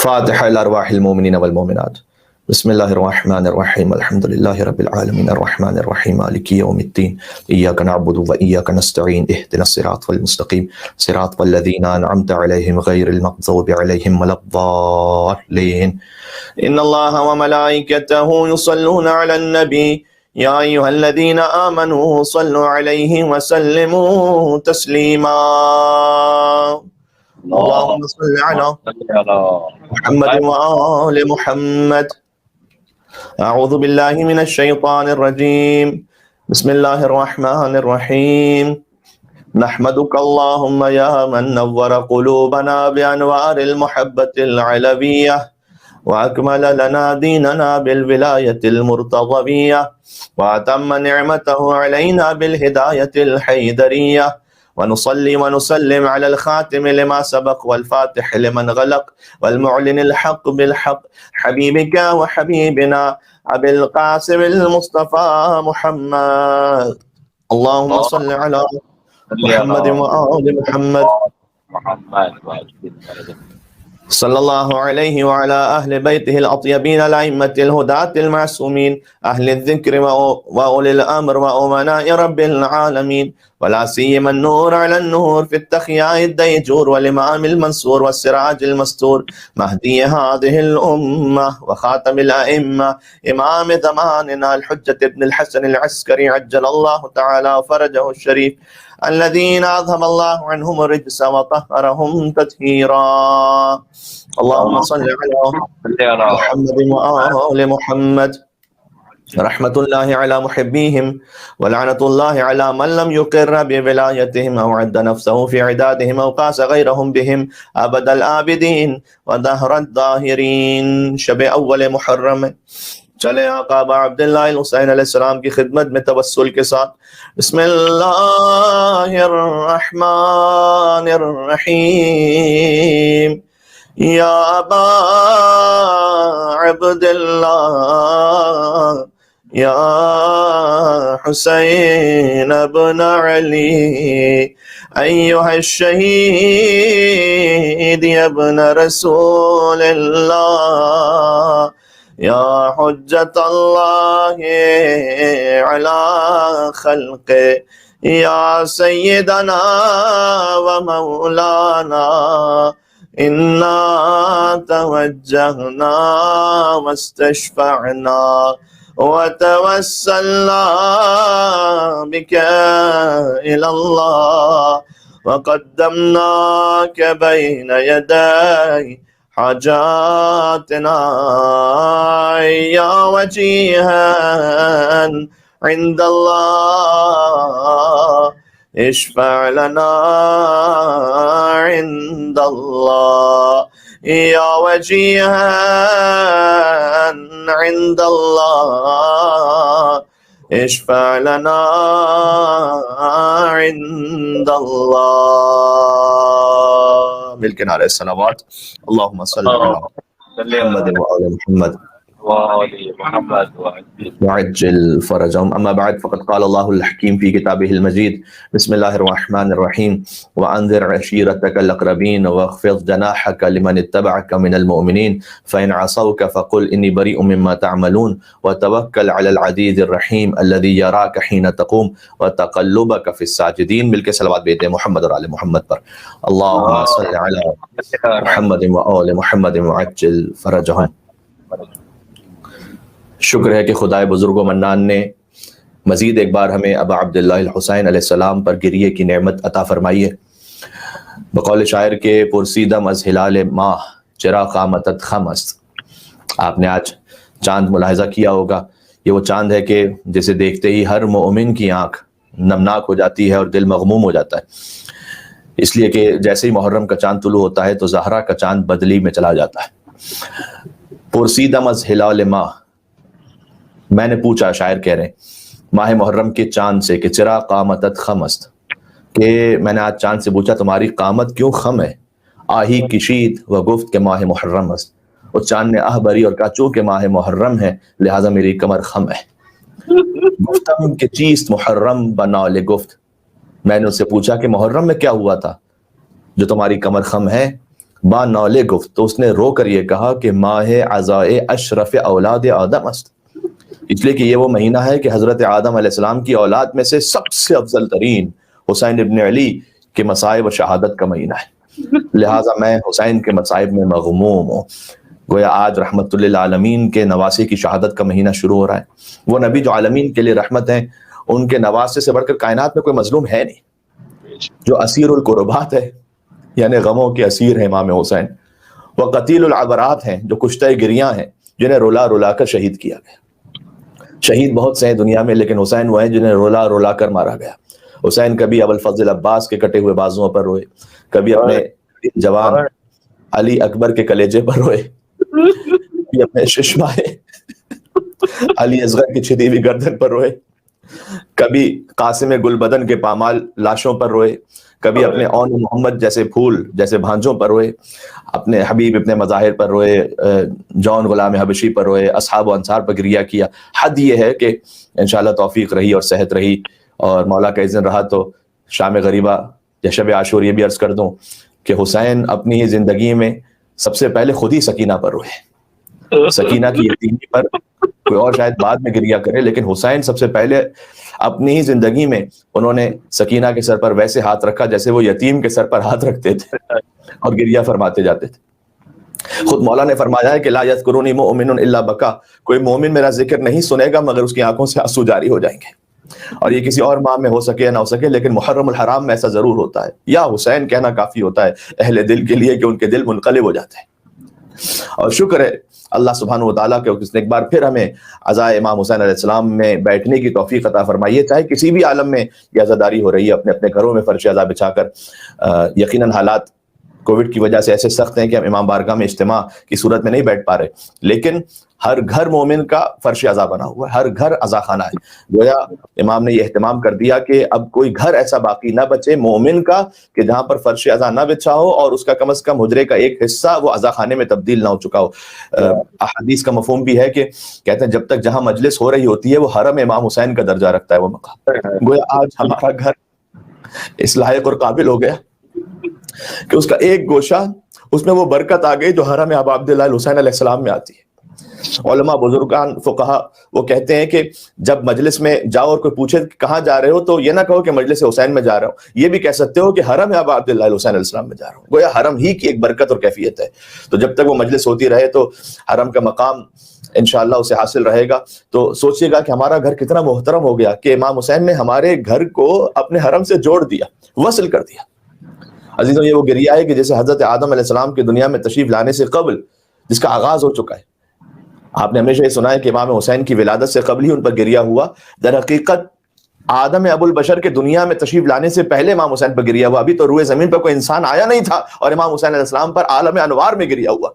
فاتحة لأرواح المؤمنين والمؤمنات. بسم الله الرحمن الرحيم. الحمد لله رب العالمين الرحمن الرحيم مالك يوم الدين إياك نعبد وإياك نستعين اهدنا الصراط المستقيم صراط الذين أنعمت عليهم غير المغضوب عليهم ولا الضالين. إن الله وملائكته يصلون على النبي يا أيها الذين آمنوا صلوا عليه وسلموا تسليما. اللهم صل على محمد وآل محمد. أعوذ بالله من الشيطان الرجيم. بسم الله الرحمن الرحيم. نحمدك اللهم يا من نور قلوبنا بأنوار المحبة العلوية وأكمل لنا ديننا بالولاية المرتضوية وأتم نعمته علينا بالهداية الحيدرية، ونصلي ونسلم على الخاتم لما سبق والفاتح لمن غلق والمعلن الحق بالحق حبيبك وحبيبنا أبي القاسم المصطفى محمد. اللهم صل على محمد وآل محمد صلى الله عليه وعلى أهل بيته الأطيبين الأئمة الهداة المعصومين أهل الذكر وأولي الأمر وأمناء رب العالمين، ولا سيما النور على النور في التخياء الديجور والإمام المنصور والسراج المستور مهدي هذه الأمة وخاتم الأئمة إمام زماننا الحجة ابن الحسن العسكري عجل الله تعالى فرجه الشريف، الذين أذهب الله عنهم الرجس وطهرهم تطهيرا. اللهم صل على محمد وآل محمد. رحمة الله على محبيهم ولعنة الله على من لم يقر بولايتهم أو عد نفسه في عدادهم أو قاس غيرهم بهم أبد الآبدين ودهر الداهرين. شب اول محرم چلے آقا ابا عبداللہ الحسین علیہ السلام کی خدمت میں توسل کے ساتھ بسم اللہ الرحمن الرحیم. یا ابا عبداللہ یا حسین ابن علی ایہا الشہید ابن رسول اللہ یا حجت اللہ علی خلق یا سیدنا و مولانا انا توجہنا واستشفعنا وتوسلنا بك إلى الله وقدمناك بين يدي حاجاتنا يا وجيها عند الله اشفع لنا عند الله يا وجيها عند الله اشفع لنا عند الله. مل کے نعرہ الصلوات. اللهم صل على محمد وآل محمد وعجل فرجهم. أما بعد فقد قال الله الحكيم في كتابه المجيد بسم الله الرحمن الرحيم وأنذر عشيرتك الأقربين واخفض جناحك لمن اتبعك من المؤمنين فإن عصوك فقل إني بريء مما تعملون وتوكل على العزيز الرحيم الذي يراك حين تقوم وتقلبك في الساجدين. مل کے صلوات بیتے محمد اور آل محمد پر. اللهم صل على محمد وآل محمد وعجل فرجهم. شکر ہے کہ خدائے بزرگ و منان نے مزید ایک بار ہمیں ابا عبداللہ الحسین علیہ السلام پر گریے کی نعمت عطا فرمائی ہے. بقول شاعر کے پرسیدم از ہلال ماہ چرا قامتت خمست. آپ نے آج چاند ملاحظہ کیا ہوگا. یہ وہ چاند ہے کہ جسے دیکھتے ہی ہر مومن کی آنکھ نمناک ہو جاتی ہے اور دل مغموم ہو جاتا ہے، اس لیے کہ جیسے ہی محرم کا چاند طلوع ہوتا ہے تو زہرا کا چاند بدلی میں چلا جاتا ہے. پرسیدم از ہلال ماہ، میں نے پوچھا، شاعر کہہ رہے ہیں ماہ محرم کے چاند سے کہ چرا قامتت خمست، کہ میں نے آج چاند سے پوچھا تمہاری قامت کیوں خم ہے؟ آہی کشید و گفت کہ ماہ محرم است. اس چاند نے آہ بری اور کہا چونکہ ماہ محرم ہے لہٰذا میری کمر خم ہے. گفتم کہ چیست محرم بنال گفت، میں نے اس سے پوچھا کہ محرم میں کیا ہوا تھا جو تمہاری کمر خم ہے؟ با نالے گفت تو اس نے رو کر یہ کہا کہ ماہ عزائے اشرف اولاد آدم است، اس لیے کہ یہ وہ مہینہ ہے کہ حضرت آدم علیہ السلام کی اولاد میں سے سب سے افضل ترین حسین ابن علی کے مصائب اور شہادت کا مہینہ ہے، لہٰذا میں حسین کے مصائب میں مغموم ہوں۔ گویا آج رحمت للعالمین کے نواسے کی شہادت کا مہینہ شروع ہو رہا ہے۔ وہ نبی جو عالمین کے لیے رحمت ہیں، ان کے نواسے سے بڑھ کر کائنات میں کوئی مظلوم ہے نہیں۔ جو اسیر القربات ہے یعنی غموں کے اسیر ہیں امام حسین، وہ قتیل العبرات ہیں جو کشتہ گریاں ہیں جنہیں رولا رولا کر شہید کیا گیا۔ شہید بہت سے ہیں دنیا میں، لیکن حسین وہ ہیں جنہیں رولا رولا کر مارا گیا۔ حسین کبھی ابوالفضل عباس کے کٹے ہوئے بازوؤں پر روئے، کبھی اپنے جوان علی اکبر کے کلیجے پر روئے، کبھی اپنے ششمائے علی اصغر کی چھدی ہوئی گردن پر روئے، کبھی قاسم گلبدن کے پامال لاشوں پر روئے، کبھی اپنے اون محمد جیسے پھول جیسے بھانجوں پر روئے، اپنے حبیب ابن مظاہر پر روئے، جون غلام حبشی پر روئے، اصحاب و انصار پر گریہ کیا۔ حد یہ ہے کہ انشاءاللہ توفیق رہی اور صحت رہی اور مولا کا اذن رہا تو شام غریبہ یا شب عاشور یہ بھی عرض کر دوں کہ حسین اپنی ہی زندگی میں سب سے پہلے خود ہی سکینہ پر روئے۔ سکینہ کی یتیمی پر کوئی اور شاید بعد میں گریہ کرے، لیکن حسین سب سے پہلے اپنی ہی زندگی میں انہوں نے سکینہ کے سر پر ویسے ہاتھ رکھا جیسے وہ یتیم کے سر پر ہاتھ رکھتے تھے اور گریہ فرماتے جاتے تھے۔ خود مولا نے فرمایا ہے کہ لا یذکرنی مؤمن الا بکا، کوئی مومن میرا ذکر نہیں سنے گا مگر اس کی آنکھوں سے آنسو جاری ہو جائیں گے۔ اور یہ کسی اور ماہ میں ہو سکے یا نہ ہو سکے، لیکن محرم الحرام میں ایسا ضرور ہوتا ہے۔ یا حسین کہنا کافی ہوتا ہے اہل دل کے لیے کہ ان کے دل منقلب ہو جاتے ہیں۔ اور شکر ہے اللہ سبحانہ و تعالیٰ کہ اس نے ایک بار پھر ہمیں عزائے امام حسین علیہ السلام میں بیٹھنے کی توفیق عطا فرمائی ہے، چاہے کسی بھی عالم میں یہ عزاداری ہو رہی ہے اپنے اپنے گھروں میں فرش عزا بچھا کر۔ یقیناً حالات کووڈ کی وجہ سے ایسے سخت ہیں کہ ہم امام بارگاہ میں اجتماع کی صورت میں نہیں بیٹھ پا رہے، لیکن ہر گھر مومن کا فرش عزا بنا ہوا ہے، ہر گھر عزا خانہ ہے۔ گویا امام نے یہ اہتمام کر دیا کہ اب کوئی گھر ایسا باقی نہ بچے مومن کا کہ جہاں پر فرش عزا نہ بچھا ہو اور اس کا کم از کم حجرے کا ایک حصہ وہ عزا خانے میں تبدیل نہ ہو چکا ہو۔ احادیث کا مفہوم بھی ہے کہ کہتے ہیں جب تک جہاں مجلس ہو رہی ہوتی ہے وہ حرم امام حسین کا درجہ رکھتا ہے وہ مقام۔ گویا آج ہمارا گھر اس لائق اور قابل ہو گیا کہ اس کا ایک گوشہ، اس میں وہ برکت آ گئی جو حرم ابا عبداللہ الحسین علیہ السلام میں آتی ہے۔ علماء بزرگان فقہا وہ کہتے ہیں کہ جب مجلس میں جاؤ اور کوئی پوچھے کہ کہاں جا رہے ہو تو یہ نہ کہو کہ مجلس حسین میں جا رہا ہوں، یہ بھی کہہ سکتے ہو کہ حرم ابا عبداللہ الحسین علیہ السلام میں جا رہا ہوں۔ گویا حرم ہی کی ایک برکت اور کیفیت ہے، تو جب تک وہ مجلس ہوتی رہے تو حرم کا مقام انشاءاللہ اسے حاصل رہے گا۔ تو سوچئے گا کہ ہمارا گھر کتنا محترم ہو گیا کہ امام حسین نے ہمارے گھر کو اپنے حرم سے جوڑ دیا، وصل کر دیا۔ عزیزوں، یہ وہ گریہ ہے کہ جیسے حضرت آدم علیہ السلام کی دنیا میں تشریف لانے سے قبل جس کا آغاز ہو چکا ہے۔ آپ نے ہمیشہ یہ سنا ہے کہ امام حسین کی ولادت سے قبل ہی ان پر گریہ ہوا، در حقیقت آدم ابو البشر کے دنیا میں تشریف لانے سے پہلے امام حسین پر گریہ ہوا۔ ابھی تو روئے زمین پر کوئی انسان آیا نہیں تھا اور امام حسین علیہ السلام پر عالم انوار میں گریہ ہوا۔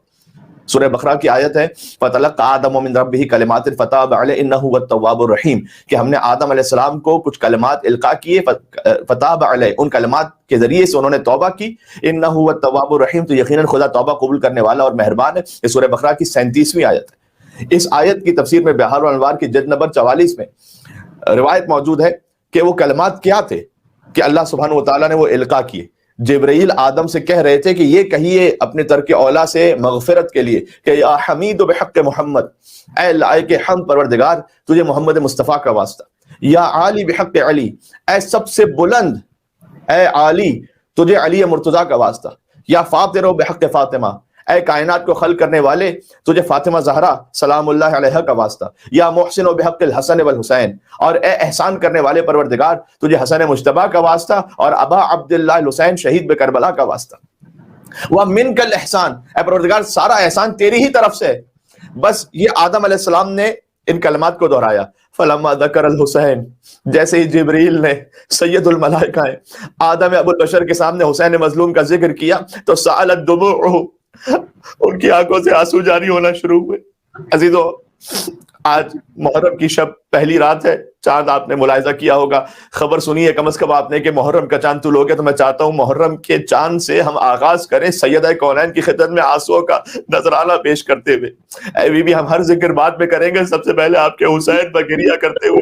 سورہ بقرہ کی آیت ہے فَتَلَقَّىٰ آدَمُ مِن رَبِّهِ كَلِمَاتٍ فَتَابَ عَلَيْهِ إِنَّهُ هُوَ التَّوَّابُ الرَّحِيمُ، کہ ہم نے آدم علیہ السلام کو کچھ کلمات القاء کیے، فَتَابَ عَلَيْهِ، ان کلمات کے ذریعے سے انہوں نے توبہ کی، إِنَّهُ هُوَ التَّوَّابُ الرَّحِيمُ، تو یقیناً خدا توبہ قبول کرنے والا اور مہربان ہے۔ یہ سورہ بقرہ کی 37ویں آیت ہے۔ اس آیت کی تفسیر میں بہار الانوار کی جلد نمبر 44 میں روایت موجود ہے کہ وہ کلمات کیا تھے کہ اللہ سبحانہ وتعالیٰ نے وہ القاء کیے۔ جبرائیل آدم سے کہہ رہے تھے کہ یہ کہیے اپنے ترک اولا سے مغفرت کے لیے کہ یا حمید بحق محمد، اے لائق حمد پروردگار تجھے محمد مصطفیٰ کا واسطہ، یا عالی بحق علی، اے سب سے بلند، اے عالی تجھے علی مرتضیٰ کا واسطہ، یا فاطر بحق فاطمہ، اے کائنات کو خلق کرنے والے تجھے فاطمہ زہرا سلام اللہ علیہ کا واسطہ، یا محسن و بحق الحسن والحسین، اور اے احسان کرنے والے پروردگار تجھے حسن مجتبیٰ کا واسطہ اور ابا عبداللہ الحسین شہید بکربلا کا واسطہ۔ وَمِنْكَ الْإِحْسَانُ، اے پروردگار سارا احسان تیری ہی طرف سے۔ بس یہ آدم علیہ السلام نے ان کلمات کو دہرایا۔ فَلَمَّا ذَكَرَ الْحُسَيْنِ، جیسے ہی جبریل نے سید الملائکہ آدم ابو البشر کے سامنے حسین مظلوم کا ذکر کیا تو سالت دموعہ، ان کی آنکھوں سے آنسو جاری ہونا شروع ہوئے۔ عزیزو، آج محرم کی شب پہلی رات ہے، چاند آپ نے ملاحظہ کیا ہوگا، خبر سنی ہے کم از کم آپ نے کہ محرم کا چاند طلوع ہو گیا، تو میں چاہتا ہوں محرم کے چاند سے ہم آغاز کریں سیدہ کونین کی خدمت میں آنسوؤں کا نذرانہ پیش کرتے ہوئے۔ اے بی بی، ہم ہر ذکر بعد میں کریں گے، سب سے پہلے آپ کے حسین پر گریہ کرتے ہوئے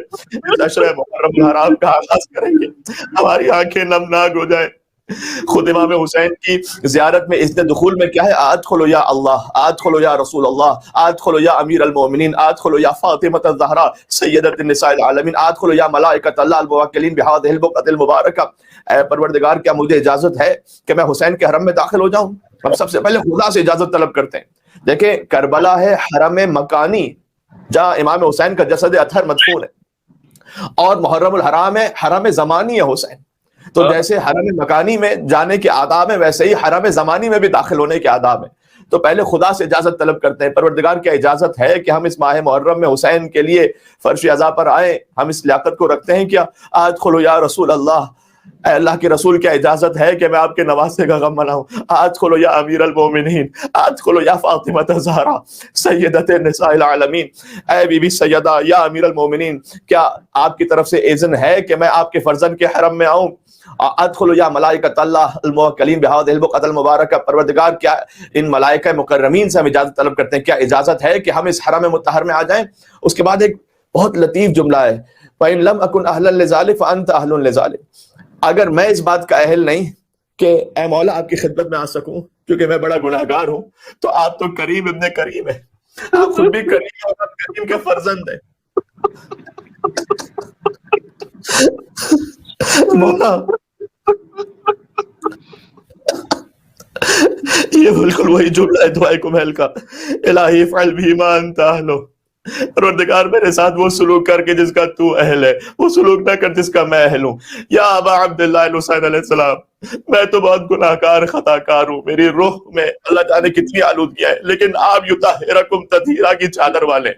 اس عشرہ محرم الحرام کا آغاز کریں گے۔ ہماری آنکھیں نمناک ہو جائیں، خود امام حسین کی زیارت میں اذن دخول میں کیا ہے؟ ادخلوا یا اللہ، ادخلوا یا رسول اللہ، ادخلوا یا امیر المومنین، ادخلوا یا فاطمہ الزہرا سیدۃ النساء العالمین، ادخلوا یا ملائکۃ اللہ الموکلین بہذہ البقعۃ المبارکہ۔ اے پروردگار، کیا مجھے اجازت ہے کہ میں حسین کے حرم میں داخل ہو جاؤں؟ ہم سب سے پہلے خدا سے اجازت طلب کرتے ہیں۔ دیکھیں کربلا ہے حرم مکانی جہاں امام حسین کا جسد اطہر مدفون ہے، اور محرم الحرام ہے حرم زمانی ہے حسین۔ تو جیسے حرم مکانی میں جانے کے آداب ہیں، ویسے ہی حرم زمانی میں بھی داخل ہونے کے آداب ہیں۔ تو پہلے خدا سے اجازت طلب کرتے ہیں، پروردگار کیا اجازت ہے کہ ہم اس ماہ محرم میں حسین کے لیے فرش عزا پر آئیں؟ ہم اس لیاقت کو رکھتے ہیں کیا؟ ادخلوا یا رسول اللہ، اے اللہ کے رسول کیا اجازت ہے کہ میں آپ کے نواسے کا غم مناؤں؟ ادخلوا یا امیر المومنین، ادخلوا یا فاطمہ الزہرا سیدۃ النساء العالمین، اے بی بی سیدہ یا امیر المومنین، کیا آپ کی طرف سے اذن ہے کہ میں آپ کے فرزند کے حرم میں آؤں؟ ادخلوا یا ملائکۃ اللہ الموکلین بہذہ البقعۃ المبارکہ، پروردگار کیا ان ملائکہ مکرمین سے ہم اجازت طلب کرتے ہیں، کیا اجازت ہے کہ ہم اس حرم مطہر میں آ جائیں؟ اس کے بعد ایک بہت لطیف جملہ ہے، فَإِن لَمْ أَكُنْ أَهْلًا لِذَلِكَ فَأَنْتَ أَهْلٌ لِذَلِكَ، اگر میں اس بات کا اہل نہیں کہ اے مولا آپ کی خدمت میں آ سکوں کیونکہ میں بڑا گناہگار ہوں، تو آپ تو کریم ابن کریم ہے، آپ خود بھی کریم اور آپ کریم کے فرزند ہیں۔ مولا یہ بالکل وہی جملہ ہے دعائے کمیل کا، الہی افعل بھی ما انت اہلو، پروردگار میرے ساتھ وہ سلوک کر کے جس کا تو اہل ہے، وہ سلوک نہ کر جس کا میں اہل ہوں۔ یا ابا عبداللہ الحسین علیہ السلام، میں تو بہت گناہگار خطا کار ہوں، میری روح میں اللہ تعالیٰ نے کتنی آلودگیاں ہے، لیکن آپ یطہرکم تطہیرا کی چادر والے،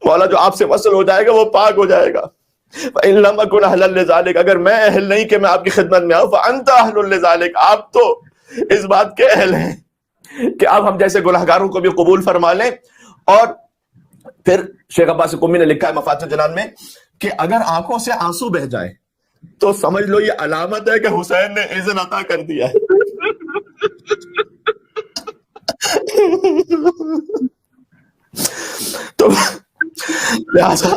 مولا جو آپ سے وصل ہو جائے گا وہ پاک ہو جائے گا۔ فَإِن لَمْ أَكُنْ أَهْلًا لِذَلِكَ، اگر میں اہل نہیں کہ میں آپ کی خدمت میں آؤں، فَأَنْتَ أَهْلٌ لِذَلِكَ، آپ تو اس بات کے اہل ہیں کہ آپ ہم جیسے گناہگاروں کو بھی قبول فرما لیں۔ اور پھر شیخ عباس قمی نے لکھا ہے مفاتیح جنان میں کہ اگر آنکھوں سے آنسو بہ جائیں تو سمجھ لو یہ علامت ہے کہ حسین نے اذن عطا کر دیا ہے۔ تو لہذا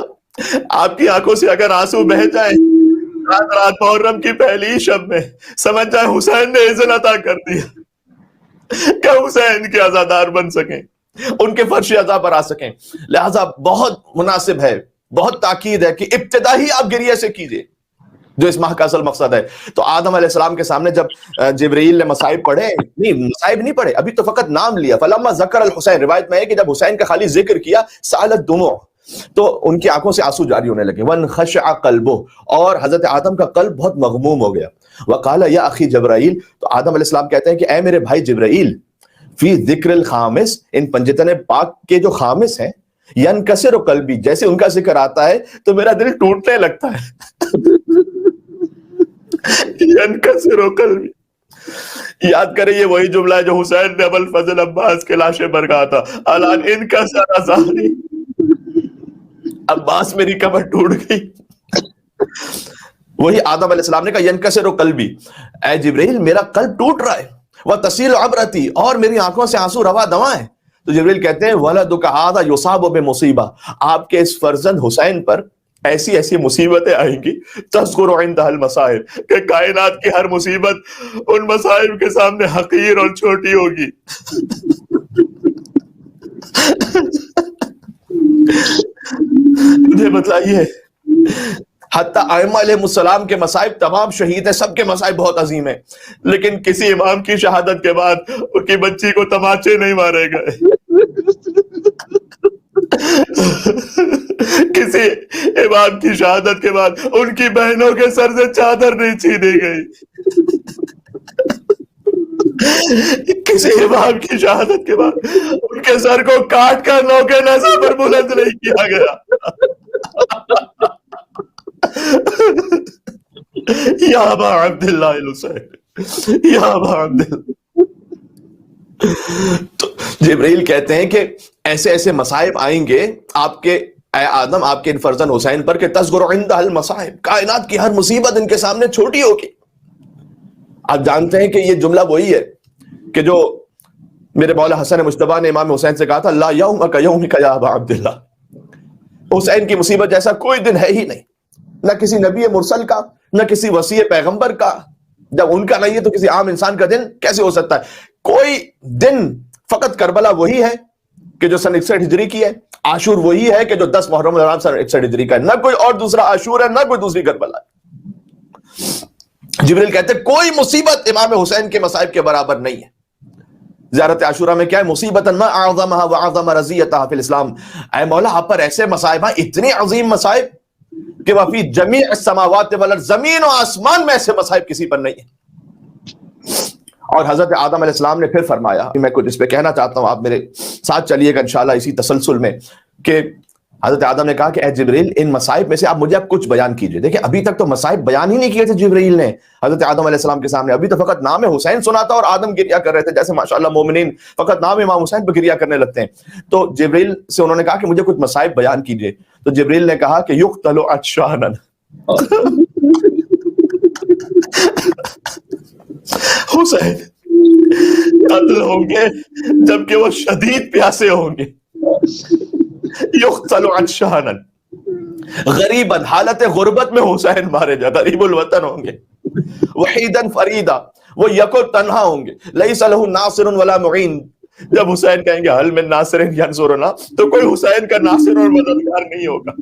آپ کی آنکھوں سے اگر آنسو بہ جائیں رات محرم کی پہلی شب میں، سمجھ جائیں حسین نے اذن عطا کر دیا کہ حسین کے عزادار بن سکیں، ان کے فرش عزا پر آ سکیں۔ لہذا بہت مناسب ہے، بہت تاکید ہے کہ ابتدا ہی آپ گریہ سے کیجئے، جو اس ماہ کا اصل مقصد ہے۔ تو آدم علیہ السلام کے سامنے جب جبرائیل نے مصائب پڑھے، نہیں مصائب نہیں پڑھے، ابھی تو فقط نام لیا، فلما ذکر الحسین، روایت میں ہے کہ جب حسین کا خالی ذکر کیا سالت دموع، تو ان کی آنکھوں سے آنسو جاری ہونے لگے، وانخشع قلبہ، اور حضرت آدم کا قلب بہت مغموم ہو گیا۔ وقال یا اخی جبرائیل، تو آدم علیہ السلام کہتے ہیں کہ اے میرے بھائی جبرائیل، فی ذکر الخامس، ان پنجتن پاک کے جو خامس ہیں، ینکسر قلبی، جیسے ان کا ذکر آتا ہے تو میرا دل ٹوٹنے لگتا ہے۔ ینکسر قلبی، یاد کریں یہ وہی جملہ ہے جو حسین نے ابوالفضل عباس کے لاشے پر کہا تھا، الان انکسر ظہری، عباس میری کمر ٹوٹ گئی۔ وہی آدم علیہ السلام نے کہا ینکسر قلبی، اے جبرائیل میرا قلب ٹوٹ رہا ہے، وتسیل عبرتی، اور میری آنکھوں سے آنسو روا دواں ہیں۔ تو جبرائیل کہتے ہیں ولدک ھذا یصاب بمصیبہ، آپ کے اس فرزند حسین پر ایسی ایسی مصیبتیں آئیں گی، تذکر عندها المصائب، کہ کائنات کی ہر مصیبت ان مصائب کے سامنے حقیر اور چھوٹی ہوگی۔ مجھے بتائیے، حتیٰ ائمہ علیہ السلام کے مصائب تمام شہید ہیں، سب کے مصائب بہت عظیم ہیں، لیکن کسی امام کی شہادت کے بعد ان کی بچی کو تماچے نہیں مارے گئے، کسی امام کی شہادت کے بعد ان کی بہنوں کے سر سے چادر نہیں چھینی گئی، کسی امام کی شہادت کے بعد ان کے سر کو کاٹ کر نوکے نیزہ پر بلند نہیں کیا گیا۔ یا ابا عبداللہ الحسین، یا ابا عبداللہ۔ تو جبرائیل کہتے ہیں کہ ایسے ایسے مصائب آئیں گے آپ کے اے آدم، آپ کے فرزند حسین پر، کہ تذکر عندہ المصائب، کائنات کی ہر مصیبت ان کے سامنے چھوٹی ہوگی۔ آپ جانتے ہیں کہ یہ جملہ وہی ہے کہ جو میرے مولا حسن مجتبیٰ نے امام حسین سے کہا تھا، لا یومک یومک یا ابا عبداللہ، حسین کی مصیبت جیسا کوئی دن ہے ہی نہیں، نہ کسی نبی مرسل کا، نہ کسی وصی پیغمبر کا، جب ان کا نہیں ہے تو کسی عام انسان کا دن کیسے ہو سکتا ہے؟ کوئی دن فقط کربلا وہی ہے کہ جو سن 61 ہجری کی ہے، عاشور وہی ہے کہ جو 10 محرم الحرام سن 61 ہجری کا ہے، نہ کوئی اور دوسرا عاشور ہے، نہ کوئی دوسری کربلا ہے۔ جبریل کہتے ہیں کوئی مصیبت امام حسین کے مصائب کے برابر نہیں ہے۔ زیارت عاشورہ میں کیا ہے؟ مصیبتاً ما اعظمها واعظم رضیتها فی الاسلام، اے مولا آپ پر ایسے مصائب ہیں، اتنے عظیم مصائب کہ وفی جمیع السماوات والارض، زمین و آسمان میں ایسے مصائب کسی پر نہیں ہے۔ اور حضرت آدم علیہ السلام نے پھر فرمایا، میں کچھ اس پہ کہنا چاہتا ہوں، آپ میرے ساتھ چلیے گا انشاءاللہ اسی تسلسل میں، کہ حضرت آدم نے کہا کہ اے جبریل ان مصائب میں سے آپ مجھے اب کچھ بیان کیجئے۔ دیکھیں ابھی تک تو مصائب بیان ہی نہیں کیے تھے جبریل نے حضرت آدم علیہ السلام کے سامنے، ابھی تو فقط نام حسین سنا تھا اور آدم گریہ کر رہے تھے، جیسے ماشاءاللہ مومنین فقط نام امام حسین پہ گریہ کرنے لگتے ہیں۔ تو جبریل سے انہوں نے کہا کہ مجھے کچھ مصائب بیان کیجئے، تو جبریل نے کہا کہ یقتل عطشانا، حسین قتل ہوں گے جبکہ وہ شدید پیاسے ہوں گے، یقتل عطشانا، غریباً حالت غربت میں حسین مارے جائے، غریب الوطن ہوں گے، وحیداً فریدا، وہ یکو تنہا ہوں گے، لیس لہ ناصر ولا معین، جب حسین کہیں گے حل من ناصر ینصرنا، تو کوئی حسین کا ناصر اور مددگار نہیں ہوگا۔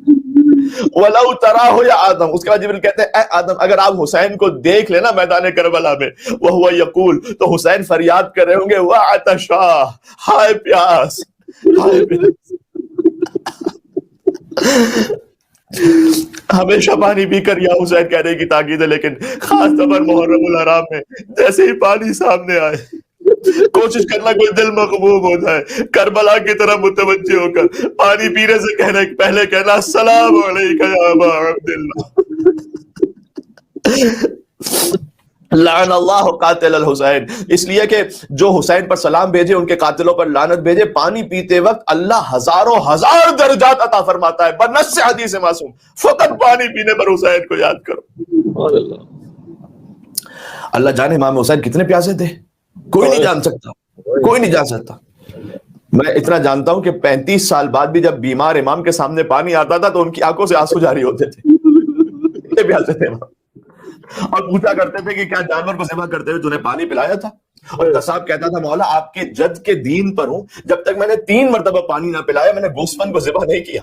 وَلَوْ تَرَاهُ یا آدم، اس کے بعد جبریل کہتے ہیں اے آدم اگر آپ حسین کو دیکھ لینا میدان کربلا میں، وَهُوَ يَقُول، تو حسین فریاد کر رہے ہوں گے وَعَطَشَا، ہائے پیاس، ہائے پیاس، ہمیشہ پانی پی کر یا حسین کہنے کی تاکید ہے، لیکن خاص طور پر محرم الحرام میں جیسے ہی پانی سامنے آئے کوشش کرنا کوئی دل مغموم ہو جائے، کربلا کی طرف متوجہ ہو کر پانی پینے سے پہلے کہنا السلام علیکہ یا ابا عبداللہ، لعن اللہ قاتل الحسین، اس لیے کہ جو حسین پر سلام بھیجے ان کے قاتلوں پر لعنت بھیجے، پانی پیتے وقت اللہ ہزاروں ہزار درجات عطا فرماتا ہے بنص حدیث معصوم، فقط پانی پینے پر حسین کو یاد کرو۔ اللہ جانے امام حسین کتنے پیاسے تھے، کوئی نہیں جان سکتا، کوئی نہیں جان سکتا۔ میں اتنا جانتا ہوں کہ 35 سال بعد بھی جب بیمار امام کے سامنے پانی آتا تھا تو ان کی آنکھوں سے آنسو جاری ہوتے تھے، اتنے پیاسے تھے امام، اور پوچھا کرتے تھے کہ کیا جانور کو ذبح کرتے ہوئے تُونے پانی پلایا تھا؟ اور قصاب کہتا تھا مولا آپ کے جد کے دین پر ہوں، جب تک میں نے 3 مرتبہ پانی نہ پلایا میں نے گوسفند کو ذبح نہیں کیا۔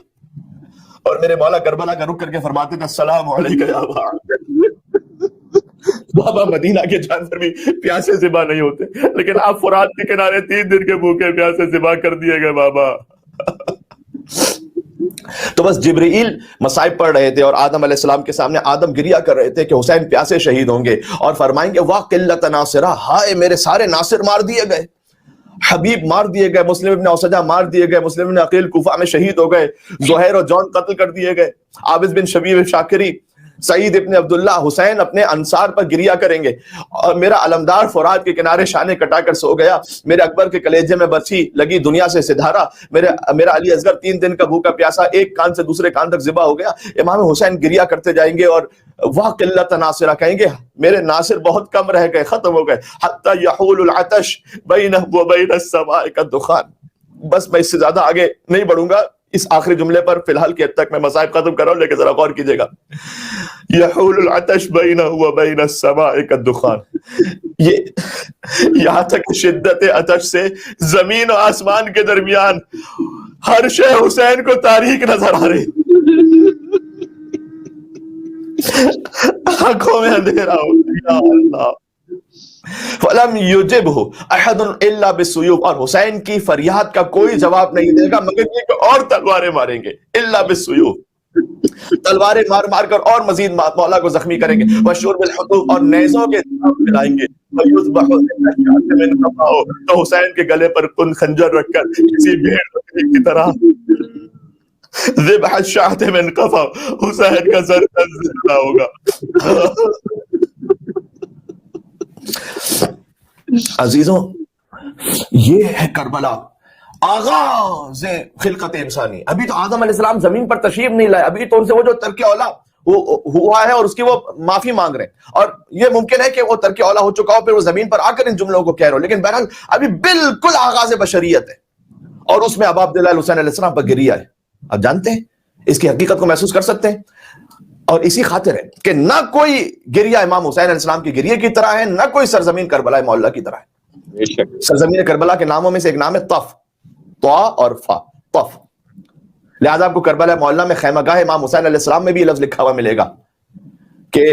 اور میرے مولا کربلا کا رخ کر کے فرماتے تھے السلام علیکہ یا ابا عبداللہ۔ بابا مدینہ کے جانور بھی پیاسے ذبح نہیں ہوتے، لیکن آپ فرات کے کنارے 3 دن کے بھوکے پیاسے ذبح کر دیے گئے بابا۔ تو بس جبرائیل مصائب پڑھ رہے تھے اور آدم علیہ السلام کے سامنے آدم گریہ کر رہے تھے کہ حسین پیاسے شہید ہوں گے، اور فرمائیں گے واہ قلت ناصرہ، ہائے میرے سارے ناصر مار دیے گئے، حبیب مار دیے گئے، مسلم ابن اوسجہ مار دیے گئے، مسلم ابن عقیل کوفہ میں شہید ہو گئے، زہیر اور جون قتل کر دیے گئے، عابد بن شبیب شاکری، سعید ابن عبداللہ، حسین اپنے انصار پر گریہ کریں گے، اور میرا علمدار فرات کے کنارے شانے کٹا کر سو گیا، میرے اکبر کے کلیجے میں برچھی لگی دنیا سے سدھارا، میرا علی اصغر 3 دن کا بھوکا پیاسا ایک کان سے دوسرے کان تک ذبح ہو گیا۔ امام حسین گریہ کرتے جائیں گے اور واہ قلت ناصرہ کہیں گے میرے ناصر بہت کم رہ گئے، ختم ہو گئے، حتی یحول العطش بینہ و بین السماء کالدخان۔ بس میں اس سے زیادہ آگے نہیں بڑھوں گا، اس آخری جملے پر فی الحال کی حد تک میں مصائب ختم کر رہا ہوں، لیکن ذرا غور کیجئے گا، یحول العطش بینہ و بین السماء کالدخان، یہاں تک شدت عطش سے زمین و آسمان کے درمیان ہر شے حسین کو تاریک نظر آ رہی، آنکھوں میں اندھیرا ہو، یا اللہ، فَلَمْ يُجِبْهُ أَحَدٌ إِلَّا بِالسُّيُوفِ، اور حسین کی فریاد کا کوئی جواب نہیں دے گا مگر یہ کہ اور تلواریں ماریں گے، إِلَّا بِالسُّيُوفِ، تلواریں مار مار کر اور مزید مولا کو زخمی کریں گے، وَشُرْبِ الْحُطُوفِ، اور نیزوں کے جام پلائیں گے، وَيُذْبَحُ الشَّعْثَ مِنْ قَفَاهُ، تو حسین کے گلے پر کن خنجر رکھ کر کسی بھیڑ بکری کی طرح ذبح الشَّعْثَ مِنْ قَفَاهُ، حسین کا سر زندہ ہوگا۔ عزیزوں یہ ہے کربلا، آغاز خلقت انسانی۔ ابھی تو آدم علیہ السلام زمین پر تشریف نہیں لائے، ابھی تو ان سے وہ جو ترک اولا ہوا ہے اور اس کی وہ معافی مانگ رہے ہیں، اور یہ ممکن ہے کہ وہ ترک اولا ہو چکا ہو پھر وہ زمین پر آ کر ان جملوں کو کہہ رہے ہو، لیکن بہرحال ابھی بالکل آغاز بشریت ہے، اور اس میں اب عبداللہ حسین علیہ السلام پر گریہ ہے۔ اب جانتے ہیں اس کی حقیقت کو محسوس کر سکتے ہیں؟ اور اسی خاطر ہے کہ نہ کوئی گریہ امام حسین علیہ السلام کی گریے کی طرح ہے، نہ کوئی سرزمین کربلا معلّہ کی طرح ہے۔ سرزمین کربلا کے ناموں میں سے ایک نام ہے طف، طا اور فا، طف۔ لہذا آپ کو کربلا معلّہ میں خیمہ گاہ امام حسین علیہ السلام میں بھی لفظ لکھا ہوا ملے گا کہ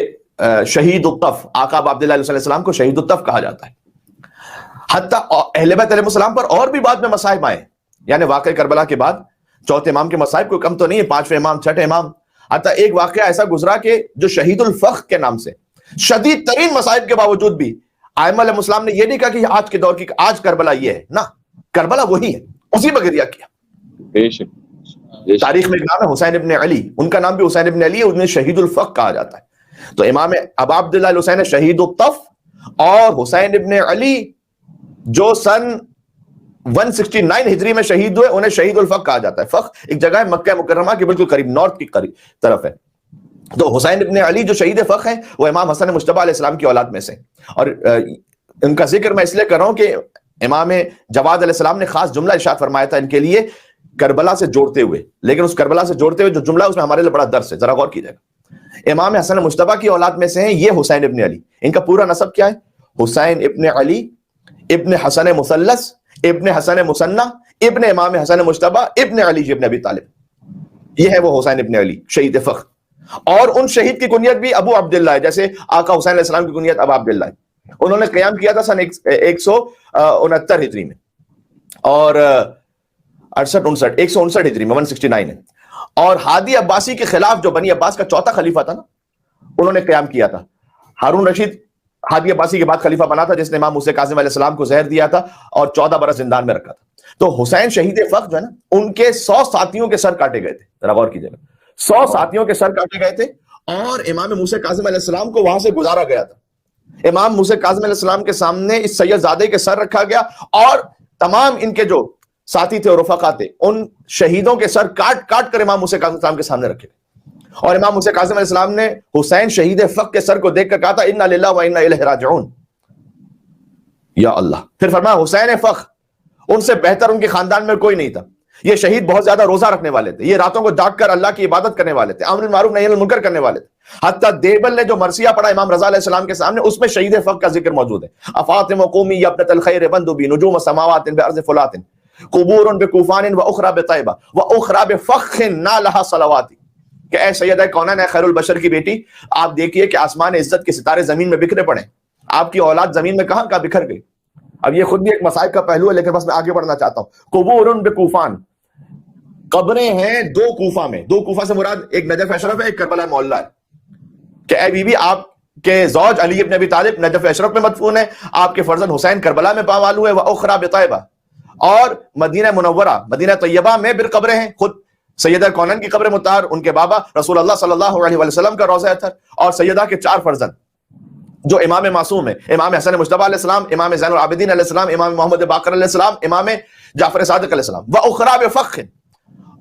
شہید الطف، آقا اب عبداللہ علیہ السلام کو شہید الطف کہا جاتا ہے۔ حتیٰ اہل بیت علیہ السلام پر اور بھی بعد میں مصائب آئے، یعنی واقعہ کربلا کے بعد چوتھے امام کے مصائب کوئی کم تو نہیں ہے، پانچویں امام، چھٹے امام، حتیٰ ایک واقعہ ایسا گزرا کہ جو شہید الفخ کے نام سے شدید ترین مصائب کے باوجود بھی ائمہ علیہ السلام نے یہ نہیں کہا کہ آج کے دور کی آج کربلا یہ ہے، نہ، کربلا وہی ہے، اسی پر گریہ کیا۔ تاریخ میں ایک نام ہے حسین ابن علی، ان کا نام بھی حسین ابن علی ہے، انہیں شہید الفخ کہا جاتا ہے۔ تو امام ابا عبداللہ الحسین شہید الطف اور حسین ابن علی جو سن 169 ہجری میں شہید ہوئے، انہیں شہید الفخ کہا جاتا ہے۔ فخ ایک جگہ ہے مکہ مکرمہ کے بالکل قریب، نارتھ کی قریب طرف ہے۔ تو حسین ابن علی جو شہید فخ ہیں وہ امام حسن مجتبیٰ علیہ السلام کی اولاد میں سے، اور ان کا ذکر میں اس لیے کر رہا ہوں کہ امام جواد علیہ السلام نے خاص جملہ ارشاد فرمایا تھا ان کے لیے کربلا سے جوڑتے ہوئے، لیکن اس کربلا سے جوڑتے ہوئے جو جملہ اس میں ہمارے لیے بڑا درس ہے، ذرا غور کیجئے گا۔ امام حسن مجتبیٰ کی اولاد میں سے ہیں یہ حسین ابن علی، ان کا پورا نسب کیا ہے؟ حسین ابن علی ابن حسن مثلث ابن حسن مثنى ابن امام حسن مجتبیٰ ابن علی ابن ابی طالب، یہ ہے وہ حسین ابن علی شہید فخر۔ اور ان شہید کی کنیت بھی ابو عبداللہ ہے، جیسے آقا حسین علیہ السلام کی کنیت ابا عبداللہ ہے۔ انہوں نے قیام کیا تھا سن 169 ہجری میں، اور 159 ہجری میں 169 ہے، اور ہادی عباسی کے خلاف جو بنی عباس کا چوتھا خلیفہ تھا نا، انہوں نے قیام کیا تھا۔ ہارون رشید ہادی عباسی کے بعد خلیفہ بنا تھا، جس نے امام موسیٰ کاظم علیہ السلام کو زہر دیا تھا اور 14 برس زندان میں رکھا تھا۔ تو حسین شہید فخر جو ہے نا، ان کے 100 ساتھیوں کے سر کاٹے گئے تھے، ذرا غور کیجیے گا، 100 ساتھیوں کے سر کاٹے گئے تھے، اور امام موسیٰ کاظم علیہ السلام کو وہاں سے گزارا گیا تھا۔ امام موسیٰ کاظم علیہ السلام کے سامنے اس سید زادے کے سر رکھا گیا، اور تمام ان کے جو ساتھی تھے اور رفقا تھے، ان شہیدوں کے سر کاٹ کاٹ کر امام موسیٰ کاظم السلام کے سامنے رکھے گئے۔ اور امام موسیٰ کاظم علیہ السلام نے حسین شہید فخر کے سر کو دیکھ کر کہا تھا انا للہ و انا الیہ راجعون، یا اللہ۔ پھر فرمایا حسین فخر، ان سے بہتر ان کے خاندان میں کوئی نہیں تھا، یہ شہید بہت زیادہ روزہ رکھنے والے تھے، یہ راتوں کو جاگ کر اللہ کی عبادت کرنے والے تھے، امر بالمعروف نہی عن المنکر کرنے والے تھے۔ حتیٰ دیبل نے جو مرثیہ پڑھا امام رضا علیہ السلام کے سامنے، اس میں شہید فخر کا ذکر موجود ہے۔ افاطم قومی یا ابنۃ الخیر بندبی نجوم السماوات بارض فلات قبور بکوفان واخری بطیبہ واخری بفخر نالھا صلوات، کہ اے سیدہ کونین، اے خیر البشر کی بیٹی، آپ دیکھیے کہ آسمان عزت کے ستارے زمین میں بکھرے پڑے، آپ کی اولاد زمین میں کہاں بکھر گئی۔ اب یہ خود بھی ایک مسائل کا پہلو ہے، لیکن بس میں آگے بڑھنا چاہتا ہوں۔ قبور بکوفان، قبریں ہیں دو کوفہ میں، دو کوفہ سے مراد ایک نجف اشرف ہے، ایک کربلا معلیٰ ہے، کہ اے بی بی آپ کے زوج علی ابن ابی طالب نجف اشرف میں مدفون ہے، آپ کے فرزند حسین کربلا میں پاوال ہوئے، واخری بطیبہ، اور مدینہ منورہ مدینہ طیبہ میں بھی قبریں ہیں، خود سیدہ کونین کی قبر مطہر، ان کے بابا رسول اللہ صلی اللہ علیہ وسلم کا روضہ اطہر، اور سیدہ کے 4 فرزند جو امام معصوم ہے، امام حسن مجتبیٰ علیہ السلام، امام زین العابدین علیہ السلام، امام محمد باقر علیہ السلام، امام جعفر صادق علیہ السلام، واخری بفخر،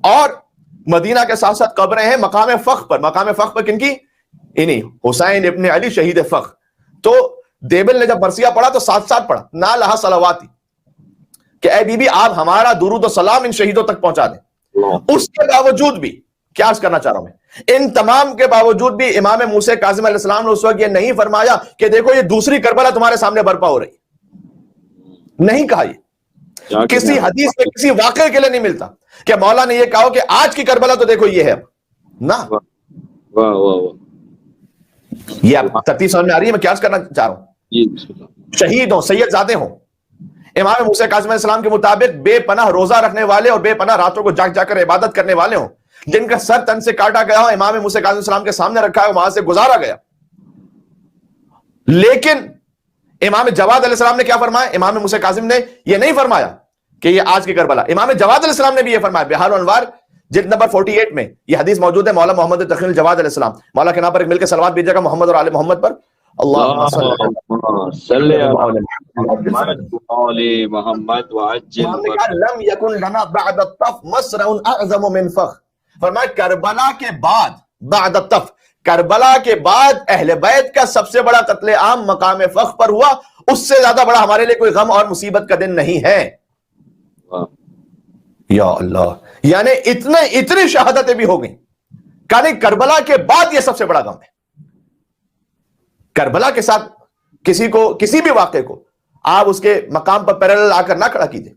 اور مدینہ کے ساتھ ساتھ قبریں ہیں مقام فخر پر۔ مقام فخر پر کن کی؟ انہی حسین ابن علی شہید فخر۔ تو دیبل نے جب مرثیہ پڑھا تو ساتھ ساتھ پڑھا نالھا صلواتی، کہ اے بی بی آپ ہمارا درود و سلام ان شہیدوں تک پہنچا دیں۔ اس کے باوجود بھی کیا عرض کرنا چاہ رہا ہوں میں، ان تمام کے باوجود بھی امام موسیٰ کاظم علیہ السلام نے اس وقت یہ نہیں فرمایا کہ دیکھو یہ دوسری کربلا تمہارے سامنے برپا ہو رہی ہے، نہیں کہا۔ یہ کسی حدیث میں کسی واقعے کے لیے نہیں ملتا کہ مولا نے یہ کہا کہ آج کی کربلا تو دیکھو یہ ہے، نہ۔ یہ ترتیب سمجھ میں آ رہی ہے میں کیا عرض کرنا چاہ رہا ہوں؟ شہید ہوں، سید زادے ہوں، امام موسیٰ کاظم علیہ السلام کے مطابق بے پناہ روزہ رکھنے والے اور بے پناہ راتوں کو جاگ جا کر عبادت کرنے والے ہوں، جن کا سر تن سے کاٹا گیا ہو، امام موسیٰ کاظم علیہ السلام کے سامنے رکھا ہے، وہاں سے گزارا گیا۔ لیکن امام جواد علیہ السلام نے کیا فرمایا؟ امام موسیٰ کاظم نے یہ نہیں فرمایا کہ یہ آج کی کربلا، امام جواد علیہ السلام نے بھی یہ فرمایا۔ بہار الانوار جلد نمبر 48 میں یہ حدیث موجود ہے، مولا محمد تقی الجواد علیہ السلام، مولا کے نام پر ایک مل کے صلوات بھیجیے گا محمد اور آل محمد پر۔ اللہم صلی علی محمد وعجل لم یکن لنا بعد الطف مسرع اعظم من فخر۔ فرمایا کربلا کے بعد، بعد الطف، کربلا کے بعد اہل بیت کا سب سے بڑا قتل عام مقام فخر پر ہوا، اس سے زیادہ بڑا ہمارے لیے کوئی غم اور مصیبت کا دن نہیں ہے۔ یا اللہ، یعنی اتنی شہادتیں بھی ہو گئیں کہا نہیں، کربلا کے بعد یہ سب سے بڑا غم ہے. کربلا کے ساتھ کسی بھی واقعے کو آپ اس کے مقام پر پیرالل آ کر نہ کھڑا کیجیے.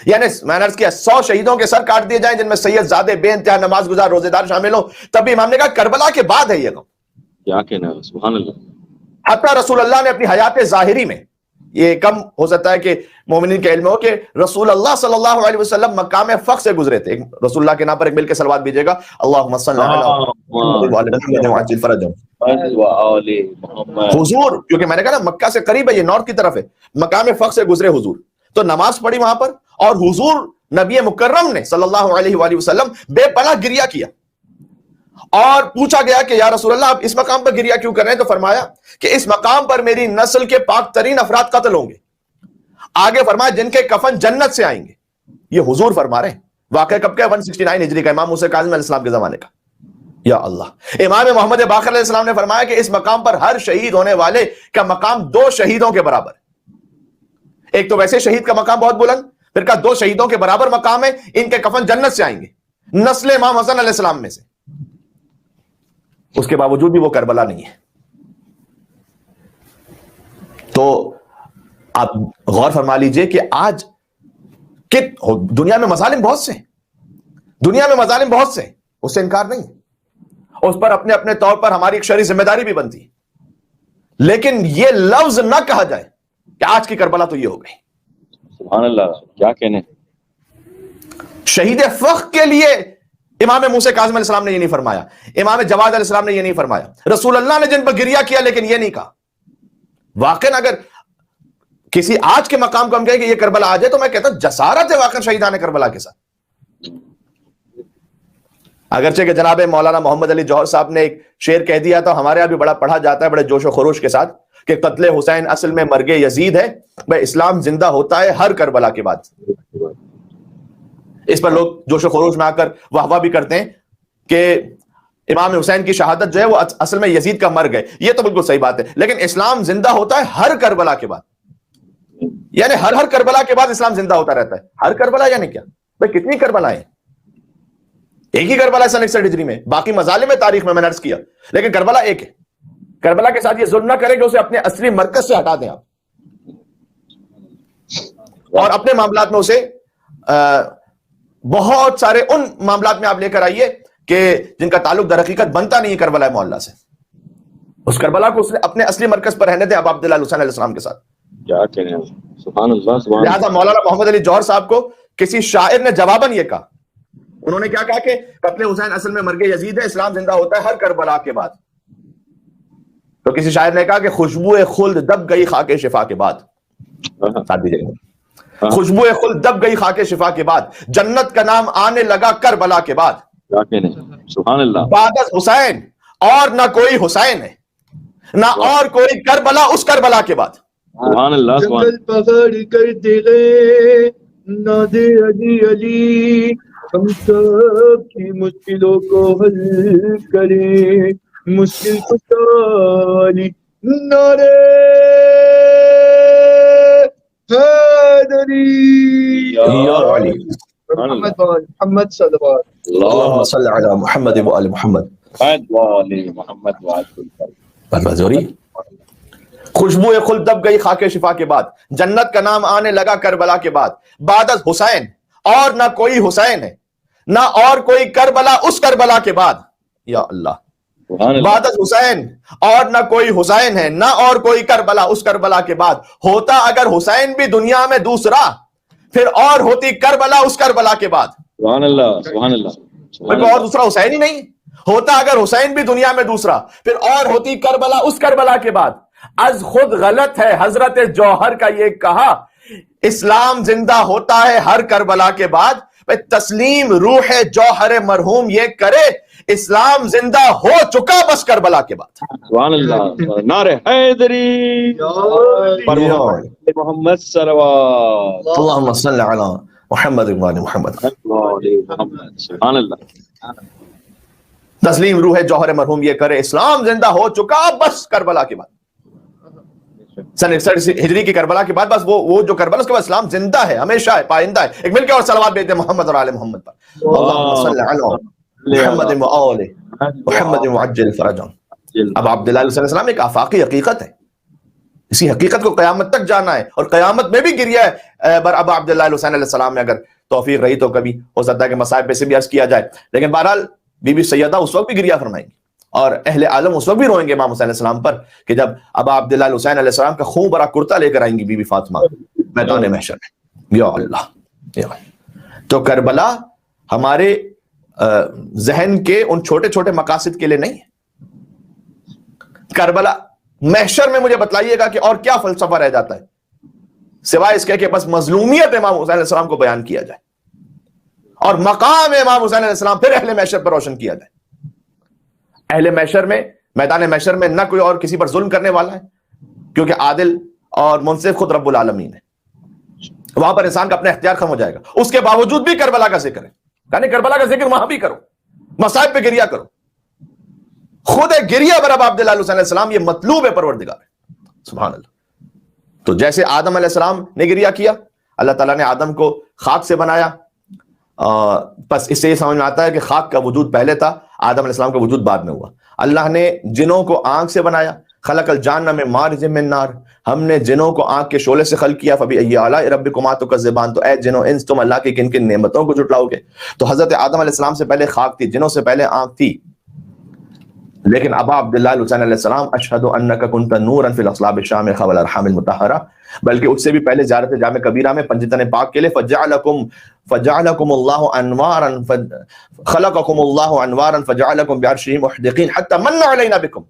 یعنی میں نے عرض کیا 100 شہیدوں کے سر کاٹ دیے جائیں جن میں سید زادے بے انتہا نماز گزار روزے دار شامل ہوں، تب بھی امام نے کہا کربلا کے بعد ہے یہ غم. کیا کہنا ہے، سبحان اللہ. حتیٰ رسول اللہ نے اپنی حیات ظاہری میں، یہ کم ہو سکتا ہے کہ مومنین کے علم ہو کہ رسول اللہ صلی اللہ علیہ وسلم مقام فخر سے گزرے تھے. رسول اللہ کے نام پر ایک مل کے صلوات بھیجیے گا، اللہم صلی حضور، کیونکہ میں نے کہا نا مکہ سے قریب ہے، یہ نارتھ کی طرف ہے، مقام فخر سے گزرے حضور، تو نماز پڑھی وہاں پر، اور حضور نبی مکرم نے صلی اللہ علیہ وآلہ وسلم بے پناہ گریہ کیا. اور پوچھا گیا کہ یا رسول اللہ آپ اس مقام پر گریہ کیوں کر رہے ہیں؟ تو فرمایا کہ اس مقام پر میری نسل کے پاک ترین افراد قتل ہوں گے. آگے فرمایا جن کے کفن جنت سے آئیں گے. یہ حضور فرما رہے ہیں. واقعہ کب کا؟ 169 ہجری کا، امام موسیٰ کاظم علیہ السلام کے زمانے کا. یا اللہ. امام محمد باقر علیہ السلام نے فرمایا کہ اس مقام پر ہر شہید ہونے والے کا مقام 2 شہیدوں کے برابر. ایک تو ویسے شہید کا مقام بہت بلند، پھر کہا 2 شہیدوں کے برابر مقام ہے، ان کے کفن جنت سے آئیں گے، نسل امام حسن علیہ السلام میں سے. اس کے باوجود بھی وہ کربلا نہیں ہے. تو آپ غور فرما لیجئے کہ آج دنیا میں مظالم بہت سے ہیں، دنیا میں مظالم بہت سے ہیں، اس سے انکار نہیں ہے، اس پر اپنے اپنے طور پر ہماری ایک شرعی ذمہ داری بھی بنتی ہے. لیکن یہ لفظ نہ کہا جائے کہ آج کی کربلا تو یہ ہو گئی. سبحان اللہ، کیا کہنے. شہید فخر کے لیے امام موسیٰ کاظم علیہ السلام نے یہ نہیں فرمایا، امام جواد علیہ السلام نے یہ نہیں فرمایا، رسول اللہ نے جن پر گریہ کیا لیکن یہ نہیں کہا. واقعاً اگر کسی آج کے مقام کو ہم کہیں کہ یہ کربلا آ جائے تو میں کہتا ہوں جسارت ہے واقعاً شہیدان کربلا کے ساتھ. اگرچہ کہ جناب مولانا محمد علی جوہر صاحب نے ایک شعر کہہ دیا تھا، ہمارے یہاں بھی بڑا پڑھا جاتا ہے بڑے جوش و خروش کے ساتھ، کہ قتل حسین اصل میں مرگ یزید ہے، بھائی اسلام زندہ ہوتا ہے ہر کربلا کے بعد. اس پر لوگ جوش و خروش میں آ کر واہ بھی کرتے ہیں کہ امام حسین کی شہادت جو ہے وہ اصل میں یزید کا مرگ ہے. یہ تو بالکل صحیح بات ہے، لیکن اسلام زندہ ہوتا ہے ہر کربلا کے بعد. یعنی ہر کربلا کے بعد اسلام زندہ ہوتا رہتا ہے. ہر کربلا یعنی کیا بھائی؟ کتنی کربلا ہیں؟ ایک ہی کربلا ہے 61 ہجری میں، باقی مظالم تاریخ میں نے عرض کیا، لیکن کربلا ایک ہے. کربلا کے ساتھ یہ ظلم نہ کریں کہ اسے اپنے اصلی مرکز سے ہٹا دیں آپ، اور اپنے معاملات میں اسے بہت سارے ان معاملات میں آپ لے کر آئیے کہ جن کا تعلق در حقیقت بنتا نہیں ہے کربلا معلّہ سے. اس کربلا کو اس نے اپنے اصلی مرکز پر رہنے دیں اب عبداللہ حسین علیہ السلام کے ساتھ. کیا کہنے ہیں، سبحان اللہ، سبحان اللہ. لہذا مولانا محمد علی جوہر صاحب کو کسی شاعر نے جواباً یہ کہا، انہوں نے کیا کہا کہ قتل حسین اصل میں مرگ یزید ہے، اسلام زندہ ہوتا ہے ہر کربلا کے بعد. تو کسی شاعر نے کہا کہ خوشبو خلد دب گئی خاک شفا کے بعد. ساتھ دیجیے گا، خوشبو خلد دب گئی خاک شفا کے بعد، جنت کا نام آنے لگا کربلا کے بعد. کیا کہنے، سبحان اللہ. بعد از حسین اور نہ کوئی حسین ہے، نہ اور کوئی کربلا اس کربلا کے بعد. سبحان اللہ، سبحان اللہ. جنگل پہاڑ کر دے گئے نادے علی علی، ہم سب کی مشکلوں کو حل کریں، مشکل کشالی نعرے حیدری یا علی محمد صلی اللہ علیہ وسلم. اللہم صلی علی محمد و آل محمد. خوشبو خلد دب گئی خاک شفا کے بعد، جنت کا نام آنے لگا کربلا کے بعد. بعد از حسین اور نہ کوئی حسین ہے، نہ اور کوئی کربلا اس کربلا کے بعد. یا اللہ. بعد از حسین اور نہ کوئی حسین ہے، نہ اور کوئی کربلا اس کربلا کے بعد. ہوتا اگر حسین بھی دنیا میں دوسرا، پھر اور ہوتی کربلا اس کربلا کے بعد. سبحان اللہ، سبحان اللہ. اور دوسرا حسین ہی نہیں ہوتا اگر حسین بھی دنیا میں دوسرا، پھر اور ہوتی کربلا اس کربلا کے بعد. از خود غلط ہے حضرت جوہر کا یہ کہا، اسلام زندہ ہوتا ہے ہر کربلا کے بعد. تسلیم روح جوہر مرحوم یہ کرے، اسلام زندہ ہو چکا بس کربلا کے بعد. سبحان اللہ. نعرہ حیدری پر محمد صلوات. اللہم صلی علی محمد و آل محمد. سبحان اللہ. تسلیم روح جوہر مرحوم یہ کرے، اسلام زندہ ہو چکا بس کربلا کے بعد. سن 61 ہجری کی کربلا کے بعد بس وہ جو کربلا اس کے بعد اسلام زندہ ہے، ہمیشہ ہے، پائندہ ہے. ایک مل کے اور صلوات بھیجتے ہیں محمد اور آل محمد پر. اللہم صلی علی محمد وآلہ محمد معجل فرجهم. اب عبداللہ علیہ السلام ایک آفاقی حقیقت ہے، اسی حقیقت کو قیامت تک جانا ہے، اور قیامت میں بھی گریا ہے بر ابا عبداللہ علیہ السلام میں اگر توفیق رہی تو کبھی ہو سکتا ہے کہ مصائب پہ سے بھی عرض کیا جائے. لیکن بہرحال بی بی سیدہ اس وقت بھی گریا فرمائیں گی، اور اہل عالم اس وقت بھی روئیں گے امام حسین علیہ السلام پر کہ جب ابا عبداللہ حسین علیہ السلام کا خون بھرا کرتا لے کر آئیں گی بی بی فاطمہ میدان محشر میں. یا اللہ، یا اللہ. تو کربلا ہمارے ذہن کے ان چھوٹے چھوٹے مقاصد کے لیے نہیں ہے. کربلا محشر میں مجھے بتلائیے گا کہ اور کیا فلسفہ رہ جاتا ہے سوائے اس کے کہ بس مظلومیت امام حسین علیہ السلام کو بیان کیا جائے اور مقام امام حسین علیہ السلام پھر اہل محشر پر روشن کیا جائے. اہل محشر میں، میدان محشر میں نہ کوئی اور کسی پر ظلم کرنے والا ہے، کیونکہ عادل اور منصف خود رب العالمین ہے. وہاں پر انسان کا اپنا اختیار ختم ہو جائے گا. اس کے باوجود بھی کربلا کا ذکر ہے، یعنی کربلا کا ذکر وہاں بھی کرو، مصائب پہ گریا کرو. خود گریا بر ابا عبداللہ علیہ السلام یہ مطلوب ہے پروردگار ہے. سبحان اللہ. تو جیسے آدم علیہ السلام نے گریا کیا، اللہ تعالیٰ نے آدم کو خاک سے بنایا، بس اس سے یہ سمجھ میں آتا ہے کہ خاک کا وجود پہلے تھا، آدم علیہ السلام کا وجود بعد میں ہوا. اللہ نے جنوں کو آنکھ سے بنایا، خلق الجان من مارج من نار، ہم نے جنوں کو آنکھ کے شعلے سے خلق کیا. فبأي آلاء ربكما تكذبان، تو اے جنوں انس تم اللہ کی کن کن نعمتوں کو جھٹلاؤ گے. تو حضرت آدم علیہ السلام سے پہلے خاک تھی، جنوں سے پہلے آنکھ تھی. لیکن ابا عبداللہ حسین علیہ السلام اشہد انک کنت نورا فی الاصلاب الشامخہ والارحام المطہرہ، بلکہ اس سے بھی پہلے زیارت جامع کبیرہ میں پنجتن پاک کے لیے فجعلکم اللہ انوارا خلقکم اللہ انوارا فجعلکم بعرشہ محدقین حتی من علینا بکم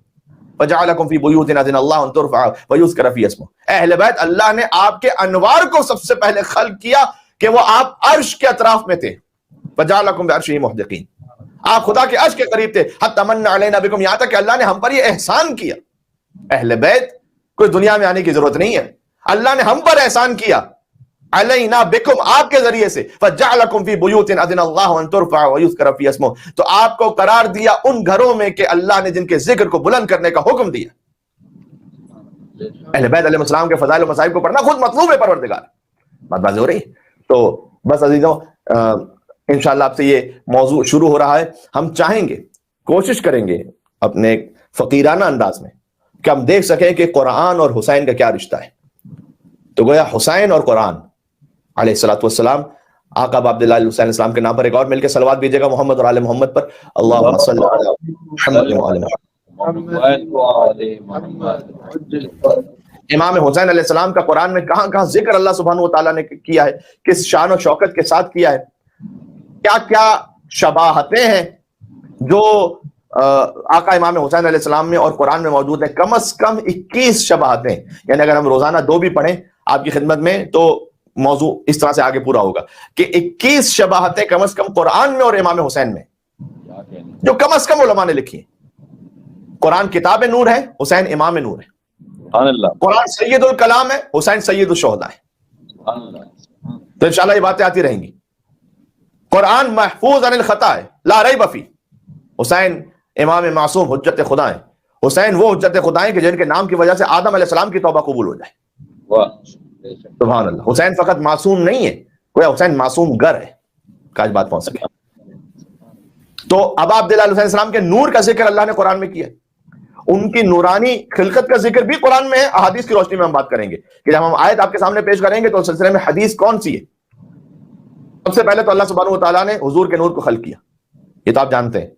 فجعلکم فی بیوت اذن اللہ ان ترفع ویذکر فی اسمہ. اہل بیت، اللہ نے آپ کے انوار کو سب سے پہلے خلق کیا کہ وہ آپ عرش کے اطراف میں تھے. فجعلکم بعرشہ محدقین، آپ خدا کے عرش کے قریب تھے. حتی من علینا بکم، یہاں تک کہ اللہ نے ہم پر یہ احسان کیا. اہل بیت، کوئی دنیا میں آنے کی ضرورت نہیں ہے، اللہ نے ہم پر احسان کیا علینا بکم، آپ کے ذریعے سے. فجعلکم فی بیوت اذن اللہ ان ترفع ویذکر فی اسمہ، تو آپ کو قرار دیا ان گھروں میں کہ اللہ نے جن کے ذکر کو بلند کرنے کا حکم دیا. اہل بیت علیہ السلام کے فضائل و مصائب کو پڑھنا خود مطلوب ہے پروردگار. بات واضح ہو رہی ہے؟ تو بس عزیزوں، انشاءاللہ آپ سے یہ موضوع شروع ہو رہا ہے. ہم چاہیں گے، کوشش کریں گے اپنے فقیرانہ انداز میں کہ ہم دیکھ سکیں کہ قرآن اور حسین کا کیا رشتہ ہے. تو گویا حسین اور قرآن علیہ الصلوۃ والسلام، آقا عبداللہ علیہ السلام کے نام پر ایک اور مل کے صلوات بھیجیے گا محمد اور آل محمد پر. اللہم صلی علی محمد وآل محمد. امام حسین علیہ السلام کا قرآن میں کہاں کہاں ذکر اللہ سبحانہ و تعالیٰ نے کیا ہے، کس شان و شوکت کے ساتھ کیا ہے، کیا کیا شباہتیں ہیں جو آقا امام حسین علیہ السلام میں اور قرآن میں موجود ہیں. کم از کم 21 شباہتیں، یعنی اگر ہم روزانہ 2 بھی پڑھیں آپ کی خدمت میں تو موضوع اس طرح سے آگے پورا ہوگا کہ 21 شباہتیں کم از کم قرآن میں اور امام حسین میں، جو کم از کم علماء نے لکھی ہیں. قرآن کتاب نور ہے، حسین امام نور ہے. قرآن سید الکلام ہے، حسین سید الشہداء ہے. تو انشاءاللہ یہ باتیں آتی رہیں گی. قرآن محفوظ عن الخطا ہے، لا ریب فیہ. حسین امام معصوم حجت خدا ہیں. حسین وہ حجت خدا ہیں کہ جن کے نام کی وجہ سے آدم علیہ السلام کی توبہ قبول ہو جائے. سبحان اللہ. حسین فقط معصوم نہیں ہے، کوئی حسین معصوم گر ہے. کاش بات پہنچ سکے. تو ابا عبداللہ علیہ السلام کے نور کا ذکر اللہ نے قرآن میں کیا. ان کی نورانی خلقت کا ذکر بھی قرآن میں ہے. احادیث کی روشنی میں ہم بات کریں گے کہ جب ہم آیت آپ کے سامنے پیش کریں گے تو اس سلسلے میں حدیث کون سی ہے. سب سے پہلے تو اللہ سبحانہ و تعالیٰ نے حضور کے نور کو خلق کیا، یہ تو آپ جانتے ہیں.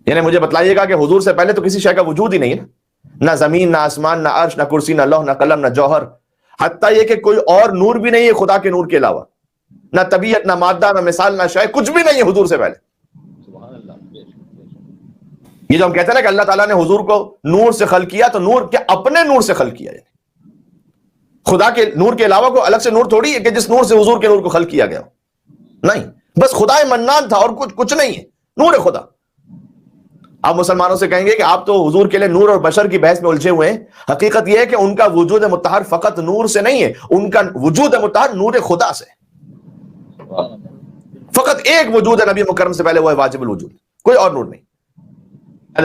یعنی مجھے بتلائیے گا کہ حضور سے پہلے تو کسی شے کا وجود ہی نہیں ہے، نہ زمین، نہ آسمان، نہ عرش، نہ کرسی، نہ لوح، نہ قلم، نہ جوہر. حتیٰ یہ کہ کوئی اور نور بھی نہیں ہے خدا کے نور کے علاوہ، نہ طبیعت، نہ مادہ، نہ مثال، نہ شے، کچھ بھی نہیں ہے حضور سے پہلے. یہ جو ہم کہتے ہیں نا کہ اللہ تعالیٰ نے حضور کو نور سے خلق کیا، تو نور کے اپنے نور سے خلق کیا. خدا کے نور کے علاوہ کوئی الگ سے نور تھوڑی ہے کہ جس نور سے حضور کے نور کو خلق کیا گیا ہو. نہیں، بس خدا منان تھا اور کچھ نہیں ہے، نور خدا. آپ مسلمانوں سے کہیں گے کہ آپ تو حضور کے لیے نور اور بشر کی بحث میں الجھے ہوئے ہیں. حقیقت یہ ہے کہ ان کا وجود مطہر فقط نور سے نہیں ہے، ان کا وجود مطہر نور خدا سے. فقط ایک وجود ہے نبی مکرم سے پہلے، وہ ہے واجب الوجود، کوئی اور نور نہیں.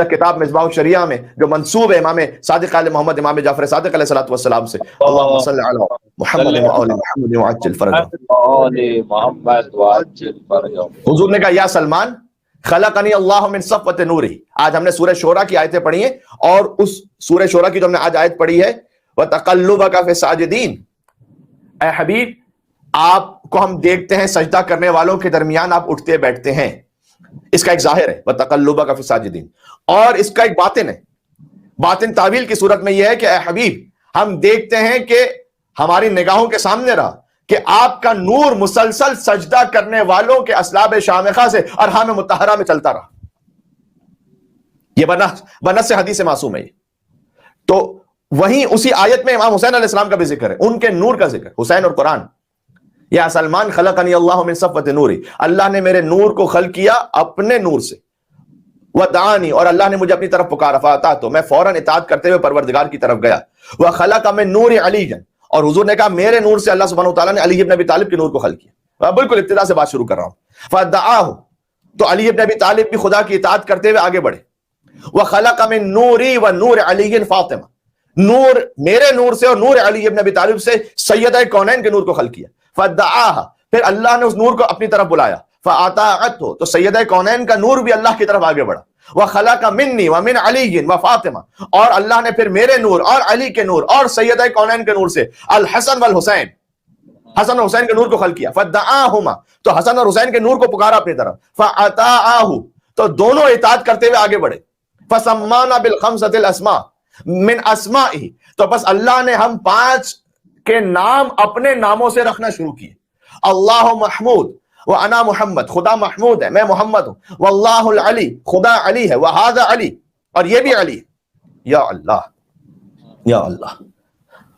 کتاب مصباح الشریعہ میں جو منسوب ہے امام صادق علیہ محمد، امام جعفر صادق علیہ الصلوۃ والسلام سے، اللہم صلی علی محمد وآل محمد وعجل فرجہ. حضور نے کہا یا سلمان خلقنی اللہ من صفوۃ نورہ. آج ہم نے سورہ شورى کی آیتیں پڑھی ہیں, اور اس سورہ شورى کی جو ہم نے آج آیت پڑھی ہے وَتَقَلُّبَكَ فِي السَّاجِدِينَ, اے حبیب آپ کو ہم دیکھتے ہیں سجدہ کرنے والوں کے درمیان آپ اٹھتے بیٹھتے ہیں. اس کا ایک ظاہر ہے وَتَقَلُّبَكَ فِي السَّاجِدِينَ, اور اس کا ایک باطن ہے. باطن تعویل کی صورت میں یہ ہے کہ اے حبیب ہم دیکھتے ہیں کہ ہماری نگاہوں کے سامنے رہا کہ آپ کا نور مسلسل سجدہ کرنے والوں کے اسلاب شامخہ سے ارحام مطہرہ میں چلتا رہا. یہ بنص حدیث معصوم ہے. تو وہیں اسی آیت میں امام حسین علیہ السلام کا بھی ذکر ہے, ان کے نور کا ذکر, حسین اور قرآن. یا سلمان خلقنی اللہ من صفوۃ نوری, اللہ نے میرے نور کو خلق کیا اپنے نور سے. ودعانی, اور اللہ نے مجھے اپنی طرف پکارا, فاطعت, تو میں فوراً اطاعت کرتے ہوئے پروردگار کی طرف گیا. وخلق من نور علی, اور حضور نے کہا میرے نور سے اللہ سبحانہ وتعالیٰ نے علی ابن ابی طالب کے نور کو خلق کیا. بالکل ابتدا سے بات شروع کر رہا ہوں. فدعاہ, تو علی ابن ابی طالب بھی خدا کی اطاعت کرتے ہوئے آگے بڑھے. وخلق من نوری و نور علی فاطمہ, نور میرے نور سے اور نور علی ابن ابی طالب سے سیدہ کونین کے نور کو خلق کیا. فدعاہ, پھر اللہ نے اس نور کو اپنی طرف بلایا. فاطاعتہ, تو سیدہ کونین کا نور بھی اللہ کی طرف آگے بڑھا. وخلق منی ومن علی وفاطمہ, اور اللہ نے پھر میرے نور اور علی کے نور اور سیدہ کونین کے نور سے الحسن والحسین, حسن اور حسین کے نور کو خلق کیا. فدعاہما, تو حسن اور حسین کے نور کو پکارا اپنی طرف. فاطاعہ, تو دونوں اطاعت کرتے ہوئے آگے بڑھے. فسمانا بالخمسۃ الاسماء من اسمائہ, تو بس اللہ نے ہم 5 کے نام اپنے ناموں سے رکھنا شروع کیے. اللہ محمود وانا محمد, خدا محمود ہے میں محمد ہوں. واللہ العلی, خدا علی ہے. وہذا علی, اور یہ بھی علی ہے. یا اللہ یا اللہ.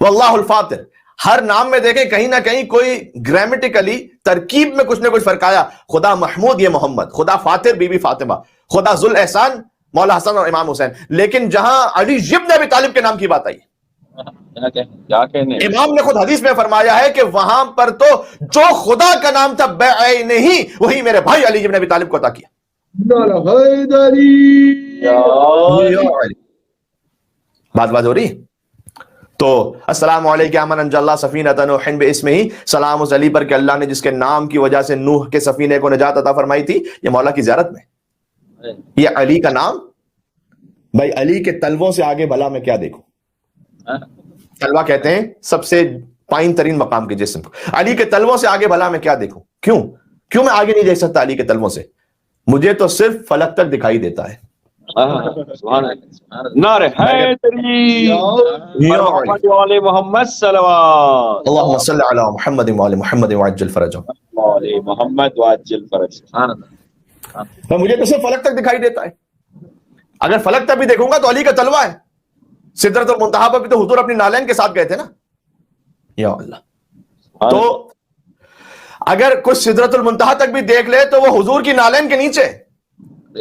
واللہ الفاطر, ہر نام میں دیکھیں کہیں نہ کہیں کوئی گرامیٹیکلی ترکیب میں کچھ نہ کچھ فرق آیا. خدا محمود یہ محمد, خدا فاطر بی بی فاطمہ, خدا ذو الاحسان مولا حسن اور امام حسین. لیکن جہاں علی ابن ابی طالب کے نام کی بات آئی, امام نے خود حدیث میں فرمایا ہے کہ وہاں پر تو جو خدا کا نام تھا بعینہ ہی وہی میرے بھائی علی ابن ابی طالب کو عطا کیا. بات ہو رہی. تو السلام علیکم یا من انجى الله سفینۃ نوح باسمہ, سلام اس علی پر کہ اللہ نے جس کے نام کی وجہ سے نوح کے سفینے کو نجات عطا فرمائی تھی. یہ مولا کی زیارت میں, یہ علی کا نام. بھائی علی کے تلووں سے آگے بھلا میں کیا دیکھوں. تلوہ کہتے ہیں سب سے پائن ترین مقام کے جسم کو. علی کے تلووں سے آگے بھلا میں کیا دیکھوں. کیوں میں آگے نہیں دیکھ سکتا علی کے تلووں سے. مجھے تو صرف فلک تک دکھائی دیتا ہے. نعرہ حیدری محمد صلوات اللہم صلی علی محمد وعلی محمد وعجل فرجہم. محمد وعجل فرج. مجھے تو صرف فلک تک دکھائی دیتا ہے. اگر فلک تک بھی دیکھوں گا تو علی کا تلوہ ہے. سدرۃ المنتہا پر بھی تو حضور اپنی نالین کے ساتھ گئے تھے نا. یا اللہ, تو اگر کچھ سدرۃ المنتہا تک بھی دیکھ لے تو وہ حضور کی نالین کے نیچے,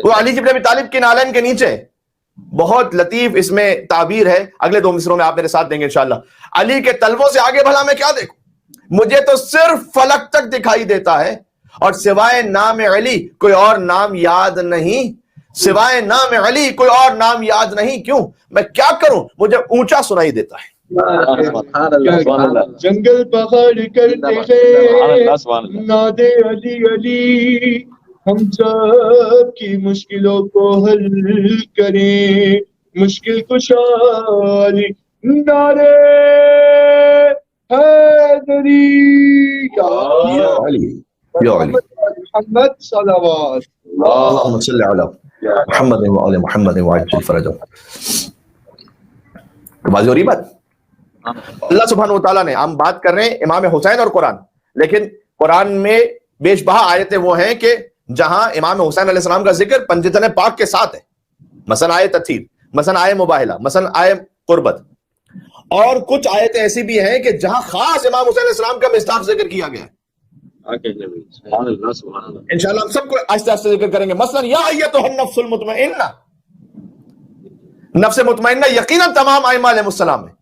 وہ علی ابن ابی طالب کی نالین کے نیچے. بہت لطیف اس میں تعبیر ہے, اگلے 2 مصروں میں آپ میرے ساتھ دیں گے انشاءاللہ. علی کے تلووں سے آگے بھلا میں کیا دیکھوں. مجھے تو صرف فلک تک دکھائی دیتا ہے, اور سوائے نام علی کوئی اور نام یاد نہیں. سوائے نام علی کوئی اور نام یاد نہیں. کیوں, میں کیا کروں, مجھے اونچا سنائی دیتا ہے. جنگل پہاڑ کرتے ہیں ناد علی علی, ہم سب کی مشکلوں کو حل کریں. مشکل کشا علی, نعرے حیدری یا علی یا علی. محمد صلوات. اللہم صلی علی محمد وعلی محمد وعجل فرجہم. واضح ہو رہی بات. اللہ سبحانہ وتعالیٰ نے, ہم بات کر رہے ہیں امام حسین اور قرآن, لیکن قرآن میں بیش بہا آیتیں وہ ہیں کہ جہاں امام حسین علیہ السلام کا ذکر پنجتن پاک کے ساتھ ہے. مثلا آیت تطہیر, مثلا آیت مباہلہ, مثلا آیت قربت. اور کچھ آیتیں ایسی بھی ہیں کہ جہاں خاص امام حسین علیہ السلام کا مستاق ذکر کیا گیا ہے. انشاءاللہ ہم سب کو آہستہ آہستہ ذکر کریں گے. مثلا یا ایتھا النفس المطمئنہ, نفس مطمئنہ یقیناً تمام ائمہ علیہ السلام ہے,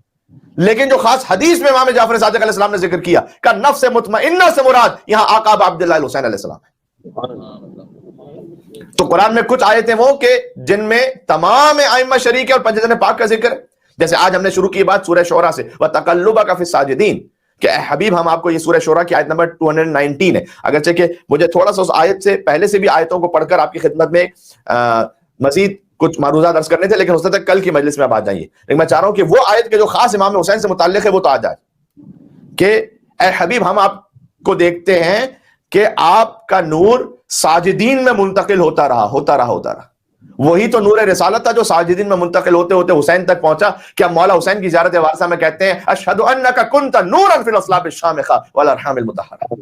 لیکن جو خاص حدیث میں امام جعفر صادق علیہ السلام نے ذکر کیا کہ نفس مطمئنہ سے مراد یہاں آقا ابا عبداللہ الحسین علیہ السلام ہے. تو قرآن میں کچھ آیتیں وہ کہ جن میں تمام ائمہ شریک اور پنجتن پاک کا ذکر, جیسے آج ہم نے شروع کی بات سورہ شعراء سے, وَتَقَلُّبَكَ فِي السَّاجِدِينَ, کہ اے حبیب ہم آپ کو، یہ سورہ شورا کی آیت نمبر 219 ہے، اگرچہ کہ مجھے تھوڑا سا اس آیت سے پہلے سے بھی آیتوں کو پڑھ کر آپ کی خدمت میں مزید کچھ معروضات عرض کرنے تھے، لیکن ہو سکتا ہے کل کی مجلس میں آپ آ جائیے. لیکن میں چاہ رہا ہوں کہ وہ آیت کے جو خاص امام حسین سے متعلق ہے وہ تو آ جائے کہ اے حبیب ہم آپ کو دیکھتے ہیں کہ آپ کا نور ساجدین میں منتقل ہوتا رہا. وہی تو نور رسالت تھا جو ساجدین میں منتقل ہوتے ہوتے حسین تک پہنچا. کیا مولا حسین کی زیارت وارثہ میں کہتے ہیں اشہد انک کنت نورا فی الاصلاب الشامخہ والارحام المطہرہ،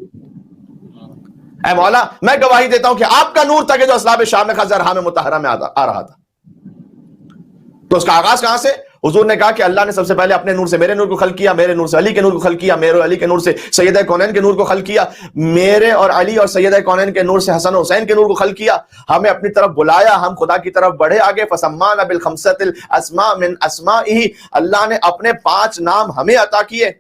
اے مولا میں گواہی دیتا ہوں کہ آپ کا نور تھا کہ جو اصلاب شامخہ سے ارحام مطہرہ میں آ رہا تھا. تو اس کا آغاز کہاں سے؟ حضور نے کہا کہ اللہ نے سب سے پہلے اپنے نور سے میرے نور کو خلق کیا، میرے نور سے علی کے نور کو خلق کیا، میرے علی کے نور سے سیدہ کونین کے نور کو خلق کیا، میرے اور علی اور سیدہ کونین کے نور سے حسن و حسین کے نور کو خلق کیا، ہمیں اپنی طرف بلایا، ہم خدا کی طرف بڑھے آگے. فسمانا بالخمسۃ الاسماء من اسمائہ، اللہ نے اپنے 5 نام ہمیں عطا کیے.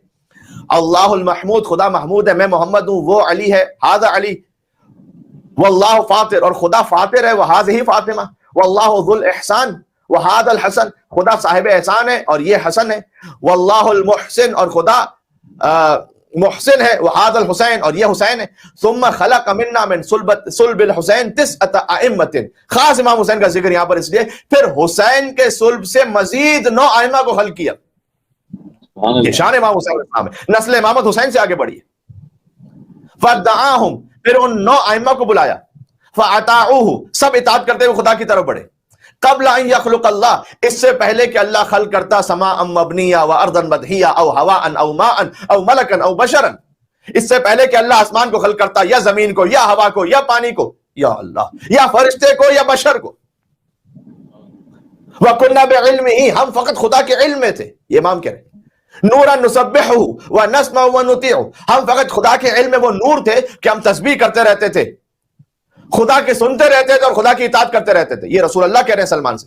اللہ المحمود، خدا محمود ہے، میں محمد ہوں، وہ علی ہے، ھذا علی. واللہ فاطر، اور خدا فاطر ہے، وھذہ فاطمہ. واللہ ذو الاحسان وھذا الحسن، خدا صاحب احسان ہے اور یہ حسن ہے. واللہ المحسن، اور خدا محسن ہے، وھذا الحسین، اور یہ حسین ہے. ثم خلق منا من صلب الحسین 9 ائمۃ، خاص امام حسین کا ذکر یہاں پر اس لیے پھر حسین کے صلب سے مزید 9 ائمہ کو خلق کیا. یہ شان امام حسین علیہ السلام ہے، نسل امامت حسین سے آگے بڑھی ہے. فدعاہم، پھر ان 9 ائمہ کو بلایا. فاطاعوہ، سب اطاعت کرتے ہوئے خدا کی طرف بڑھے. قبل ان یخلق اللہ، اس سے پہلے کہ اللہ خلق کرتا سماء مبنیہ و ارضا مدحیہ او ہواء او ماء او ملکا او بشرا، اس سے پہلے کہ اللہ آسمان کو خلق کرتا، یا زمین کو، یا ہوا کو، یا پانی کو، یا اللہ، یا فرشتے کو، یا بشر کو. وَكُنَّا بِعِلْمِهِ، ہم فقط خدا کے علم میں تھے. یہ امام کہہ رہے نورا نسبحہ ونسمع ونطیع، ہم فقط خدا کے علم میں وہ نور تھے کہ ہم تسبیح کرتے رہتے تھے، خدا کے سنتے رہتے تھے اور خدا کی اطاعت کرتے رہتے تھے. یہ رسول اللہ کہہ رہے ہیں سلمان سے.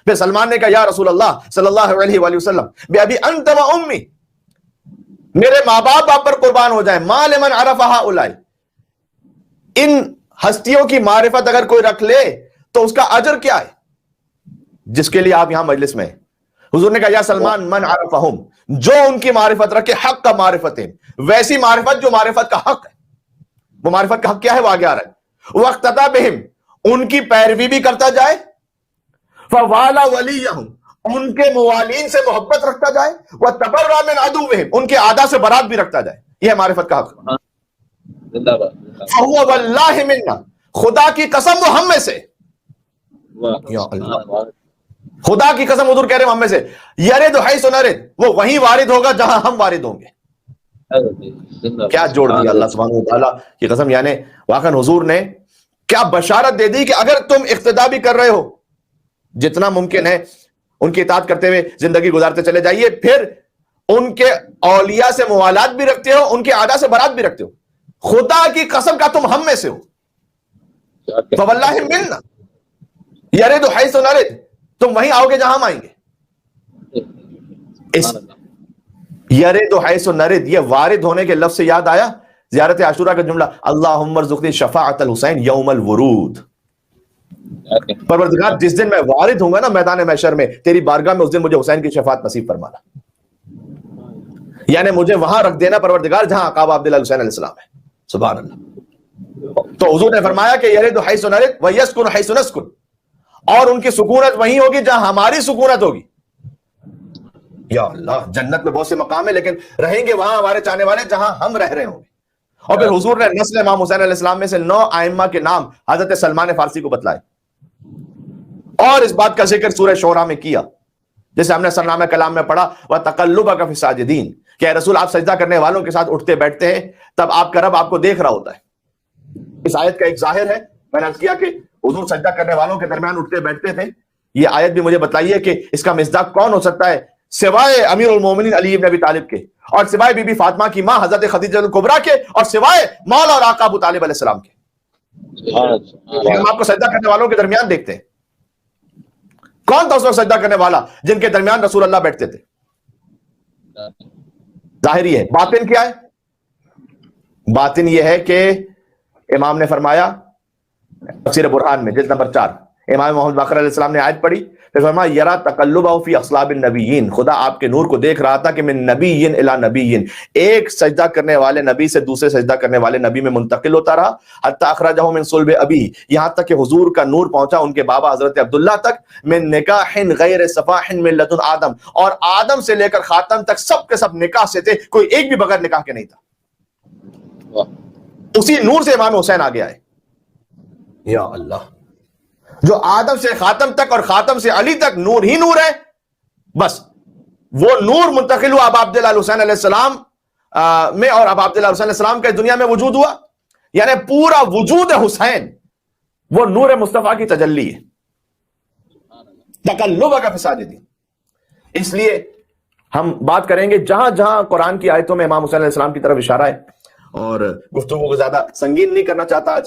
پھر سلمان نے کہا یا رسول اللہ صلی اللہ علیہ وآلہ وسلم بأبی انت و امی، میرے ماں باپ آپ پر قربان ہو جائیں. ما لمن عرف ہؤلاء، ان ہستیوں کی معرفت اگر کوئی رکھ لے تو اس کا اجر کیا ہے جس کے لیے آپ یہاں مجلس میں ہیں. حضور نے کہا یا سلمان من عرفہم، جو ان کی معرفت رکھے، حق کا معرفت ہے، ویسی معرفت جو معرفت کا حق ہے. وہ معرفت کا حق کیا ہے وہ آگے آ رہا ہے. واقتدى بہم، ان کی پیروی بھی کرتا جائے. فوالا ولیہم، ان کے موالین سے محبت رکھتا جائے. وتبرأ من عدوہم، ان کے اعداء سے برات بھی رکھتا جائے. یہ معرفت کا حق. فہو واللہ منا، خدا کی قسم وہ ہم میں سے. یا اللہ، خدا کی قسم حضور کہہ رہے ہیں ہم میں سے. یرد حیث نرد، وہ وہیں وارد ہوگا جہاں ہم وارد ہوں گے. کیا جوڑ دیا اللہ سبحانہ و تعالیٰ کی قسم. یعنی واقعا حضور نے کیا بشارت دے دی کہ اگر تم اقتداء بھی کر رہے ہو، جتنا ممکن ہے ان کی اطاعت کرتے ہوئے زندگی گزارتے چلے جائیے، پھر ان کے اولیاء سے موالات بھی رکھتے ہو، ان کے اعداء سے برات بھی رکھتے ہو. خدا کی قسم کا تم ہم میں سے ہو. فواللہ منا یرد حیث نرد، تم وہیں آؤ گے جہاں ہم آئیں گے. اس یرد حیث نرد، یہ وارد ہونے کے لفظ سے یاد آیا زیارت عاشورہ کا جملہ اللہم ارزقنی شفاعت الحسین یوم الورود. پروردگار جس دن میں وارد ہوں گا نا میدان محشر میں تیری بارگاہ میں، اس دن مجھے حسین کی شفاعت نصیب فرمانا. یعنی مجھے وہاں رکھ دینا پروردگار جہاں عقاب عبداللہ حسین علیہ السلام ہے. سبحان اللہ. تو حضور نے فرمایا کہ یرد حیث نرد ویسکن حیث نسکن، اور ان کی سکونت وہیں ہوگی جہاں ہماری سکونت ہوگی. یا اللہ، جنت میں بہت سے مقام ہیں لیکن رہیں گے وہاں ہمارے چاہنے والے جہاں ہم رہ رہے ہوں گے. اور پھر حضور نے نسل امام حسین علیہ السلام میں سے 9 ائمہ کے نام حضرت سلمان فارسی کو بتلائے، اور اس بات کا ذکر سورہ شورا میں کیا جیسے ہم نے سرنامہ کلام میں پڑھا وَتَقَلُّبَكَ فِي السَّاجِدِينَ، کہ اے رسول آپ سجدہ کرنے والوں کے ساتھ اٹھتے بیٹھتے ہیں، تب آپ کا رب آپ کو دیکھ رہا ہوتا ہے. اس آیت کا ایک ظاہر ہے، میں نے عرض کیا کہ حضور سجدہ کرنے والوں کے درمیان اٹھتے بیٹھتے تھے. یہ آیت بھی مجھے بتائیے کہ اس کا مصداق کون ہو سکتا ہے سوائے امیر المومنین علی بن ابی طالب کے، اور سوائے بی بی فاطمہ کی ماں حضرت خدیجہ الکبریٰ کے، اور سوائے مولا اور آقا ابو طالب علیہ السلام کے. ہم آپ کو سجدہ کرنے والوں کے درمیان دیکھتے ہیں. کون تھا اس وقت سجدہ کرنے والا جن کے درمیان رسول اللہ بیٹھتے تھے؟ ظاہری ہے. باطن کیا ہے؟ باطن یہ ہے کہ امام نے فرمایا تفسیر برہان میں جلد نمبر 4، امام محمد باقر علیہ السلام نے آیت پڑھی، پھر فرمایا یرا تقلبہ فی اصلاب النبیین، خدا آپ کے نور کو دیکھ رہا تھا کہ من نبیین الی نبیین، ایک سجدہ کرنے والے نبی سے دوسرے سجدہ کرنے والے نبی میں منتقل ہوتا رہا، حتی اخرجہ من صلب ابی، یہاں تک کہ حضور کا نور پہنچا ان کے بابا حضرت عبداللہ تک، من نکاح غیر صفاح من لدن آدم، اور آدم سے لے کر خاتم تک سب کے سب نکاح سے تھے، کوئی ایک بھی بغیر نکاح کے نہیں تھا۔ اسی نور سے امام حسین آگے آئے۔ یا اللہ، جو آدم سے خاتم تک اور خاتم سے علی تک نور ہی نور ہے، بس وہ نور منتقل ہوا اب عبداللہ حسین علیہ السلام میں، اور اب عبداللہ حسین علیہ السلام کا دنیا میں وجود ہوا، یعنی پورا وجود حسین وہ نور مصطفیٰ کی تجلی ہے، تقلبہ کا فساجدین۔ اس لیے ہم بات کریں گے جہاں جہاں قرآن کی آیتوں میں امام حسین علیہ السلام کی طرف اشارہ ہے، اور گفتگو کو زیادہ سنگین نہیں کرنا چاہتا آج،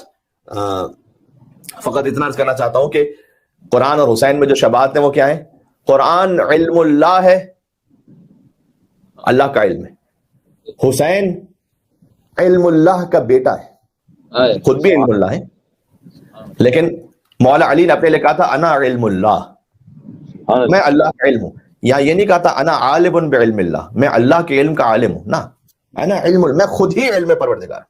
فقط اتنا عرض کرنا چاہتا ہوں کہ قرآن اور حسین میں جو شباہت ہیں وہ کیا ہیں؟ قرآن علم اللہ ہے، اللہ کا علم ہے، حسین علم اللہ کا بیٹا ہے، خود بھی علم اللہ ہے، لیکن مولا علی نے اپنے لئے کہا تھا انا علم اللہ، میں اللہ کا علم ہوں، یہاں یہ نہیں کہا تھا انا عالم بعلم اللہ، میں اللہ کے علم کا عالم ہوں، نا، انا علم، میں خود ہی علم پروردگار،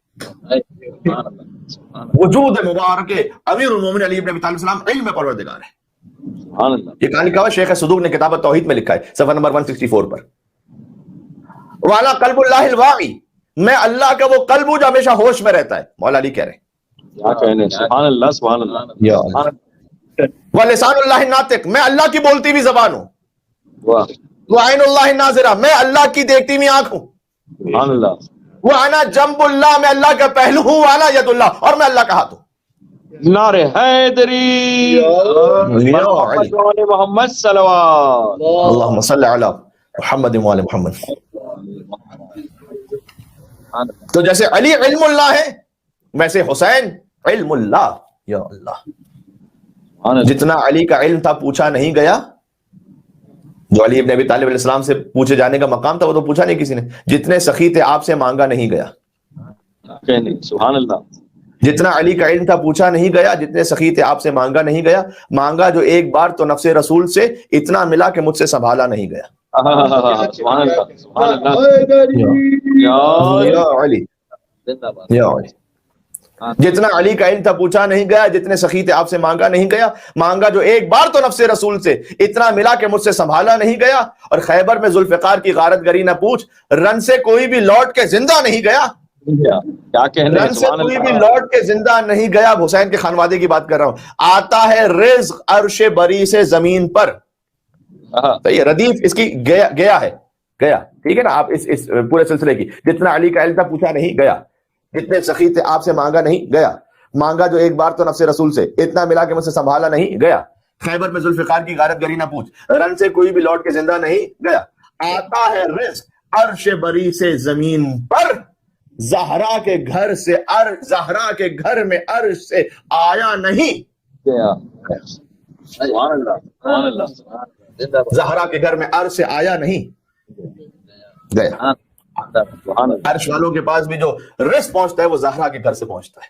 وجود مبارک امیر المومنین علی بن ابی طالب السلام علم پروردگار ہے۔ یہ کہاں لکھا ہوا؟ شیخ صدوق نے کتاب توحید میں لکھا ہے، صفحہ نمبر 164 پر، وَعَلَى قَلْبُ اللَّهِ الْوَاعِي، میں اللہ کا وہ قلب ہوں جو ہمیشہ ہوش میں رہتا ہے، مولا علی کہہ رہے ہیں سبحان اللہ سبحان اللہ۔ وَلِسَانُ اللَّهِ النَّاطِقُ، میں اللہ کی بولتی ہوئی زبان ہوں، وَعَيْنُ اللَّهِ النَّاظِرَةُ، میں اللہ کی دیکھتی ہوئی آنکھ ہوں، سبحان اللہ۔ وَأَنَا جَنبُ اللَّهِ، میں اللہ کا پہلو ہوں، وَأَنَا يَدُ اللَّهِ، اور میں اللہ کا ہاتھ ہوں۔ نعرہ حیدری، محمد صلوات، اللہم صلی علی محمد وآل محمد۔ تو جیسے علی علم اللہ ہے، ویسے حسین علم اللہ، یا اللہ، جتنا علی کا علم تھا پوچھا نہیں گیا، جو علی ابن ابی طالب علیہ السلام سے پوچھے جانے کا مقام تھا وہ تو پوچھا نہیں کسی نے، جتنے سخی تھے آپ سے مانگا نہیں گیا، سبحان اللہ، جتنا علی کا علم تھا پوچھا نہیں گیا، جتنے سخی تھے آپ سے مانگا نہیں گیا، مانگا جو ایک بار تو نفس رسول سے، اتنا ملا کہ مجھ سے سنبھالا نہیں گیا، سبحان اللہ سبحان اللہ، یا علی، یا علی، جتنا علی کا علم تھا پوچھا نہیں گیا، جتنے سخی تھے آپ سے مانگا نہیں گیا، مانگا جو ایک بار تو نفس رسول سے، اتنا ملا کہ مجھ سے سنبھالا نہیں گیا، اور خیبر میں ذوالفقار کی غارت گری نہ پوچھ، رن سے کوئی بھی لوٹ کے زندہ نہیں گیا، کیا کہنے، رن سے کوئی بھی لوٹ کے زندہ نہیں گیا۔ حسین کے خانوادے کی بات کر رہا ہوں، آتا ہے رزق عرش بری سے زمین پر، یہ ردیف اس کی گیا ہے، گیا، ٹھیک ہے نا، آپ اس پورے سلسلے کی، جتنا علی کا علم تھا پوچھا نہیں گیا، جتنے سخی تھے آپ سے مانگا نہیں گیا، مانگا جو ایک بار تو نفس رسول سے، اتنا ملا کہ مجھ سے سنبھالا نہیں گیا، خیبر میں ذوالفقار کی غارت گری نہ پوچھ، رن سے کوئی بھی لوٹ کے زندہ نہیں گیا، آتا ہے رزق عرش بری سے زمین پر، زہرا کے گھر سے زہرا کے گھر میں عرش سے آیا نہیں، زہرا کے گھر میں عرش سے آیا نہیں گیا۔ عرش والوں کے پاس بھی جو رزق پہنچتا ہے وہ زہرا کے گھر سے پہنچتا ہے،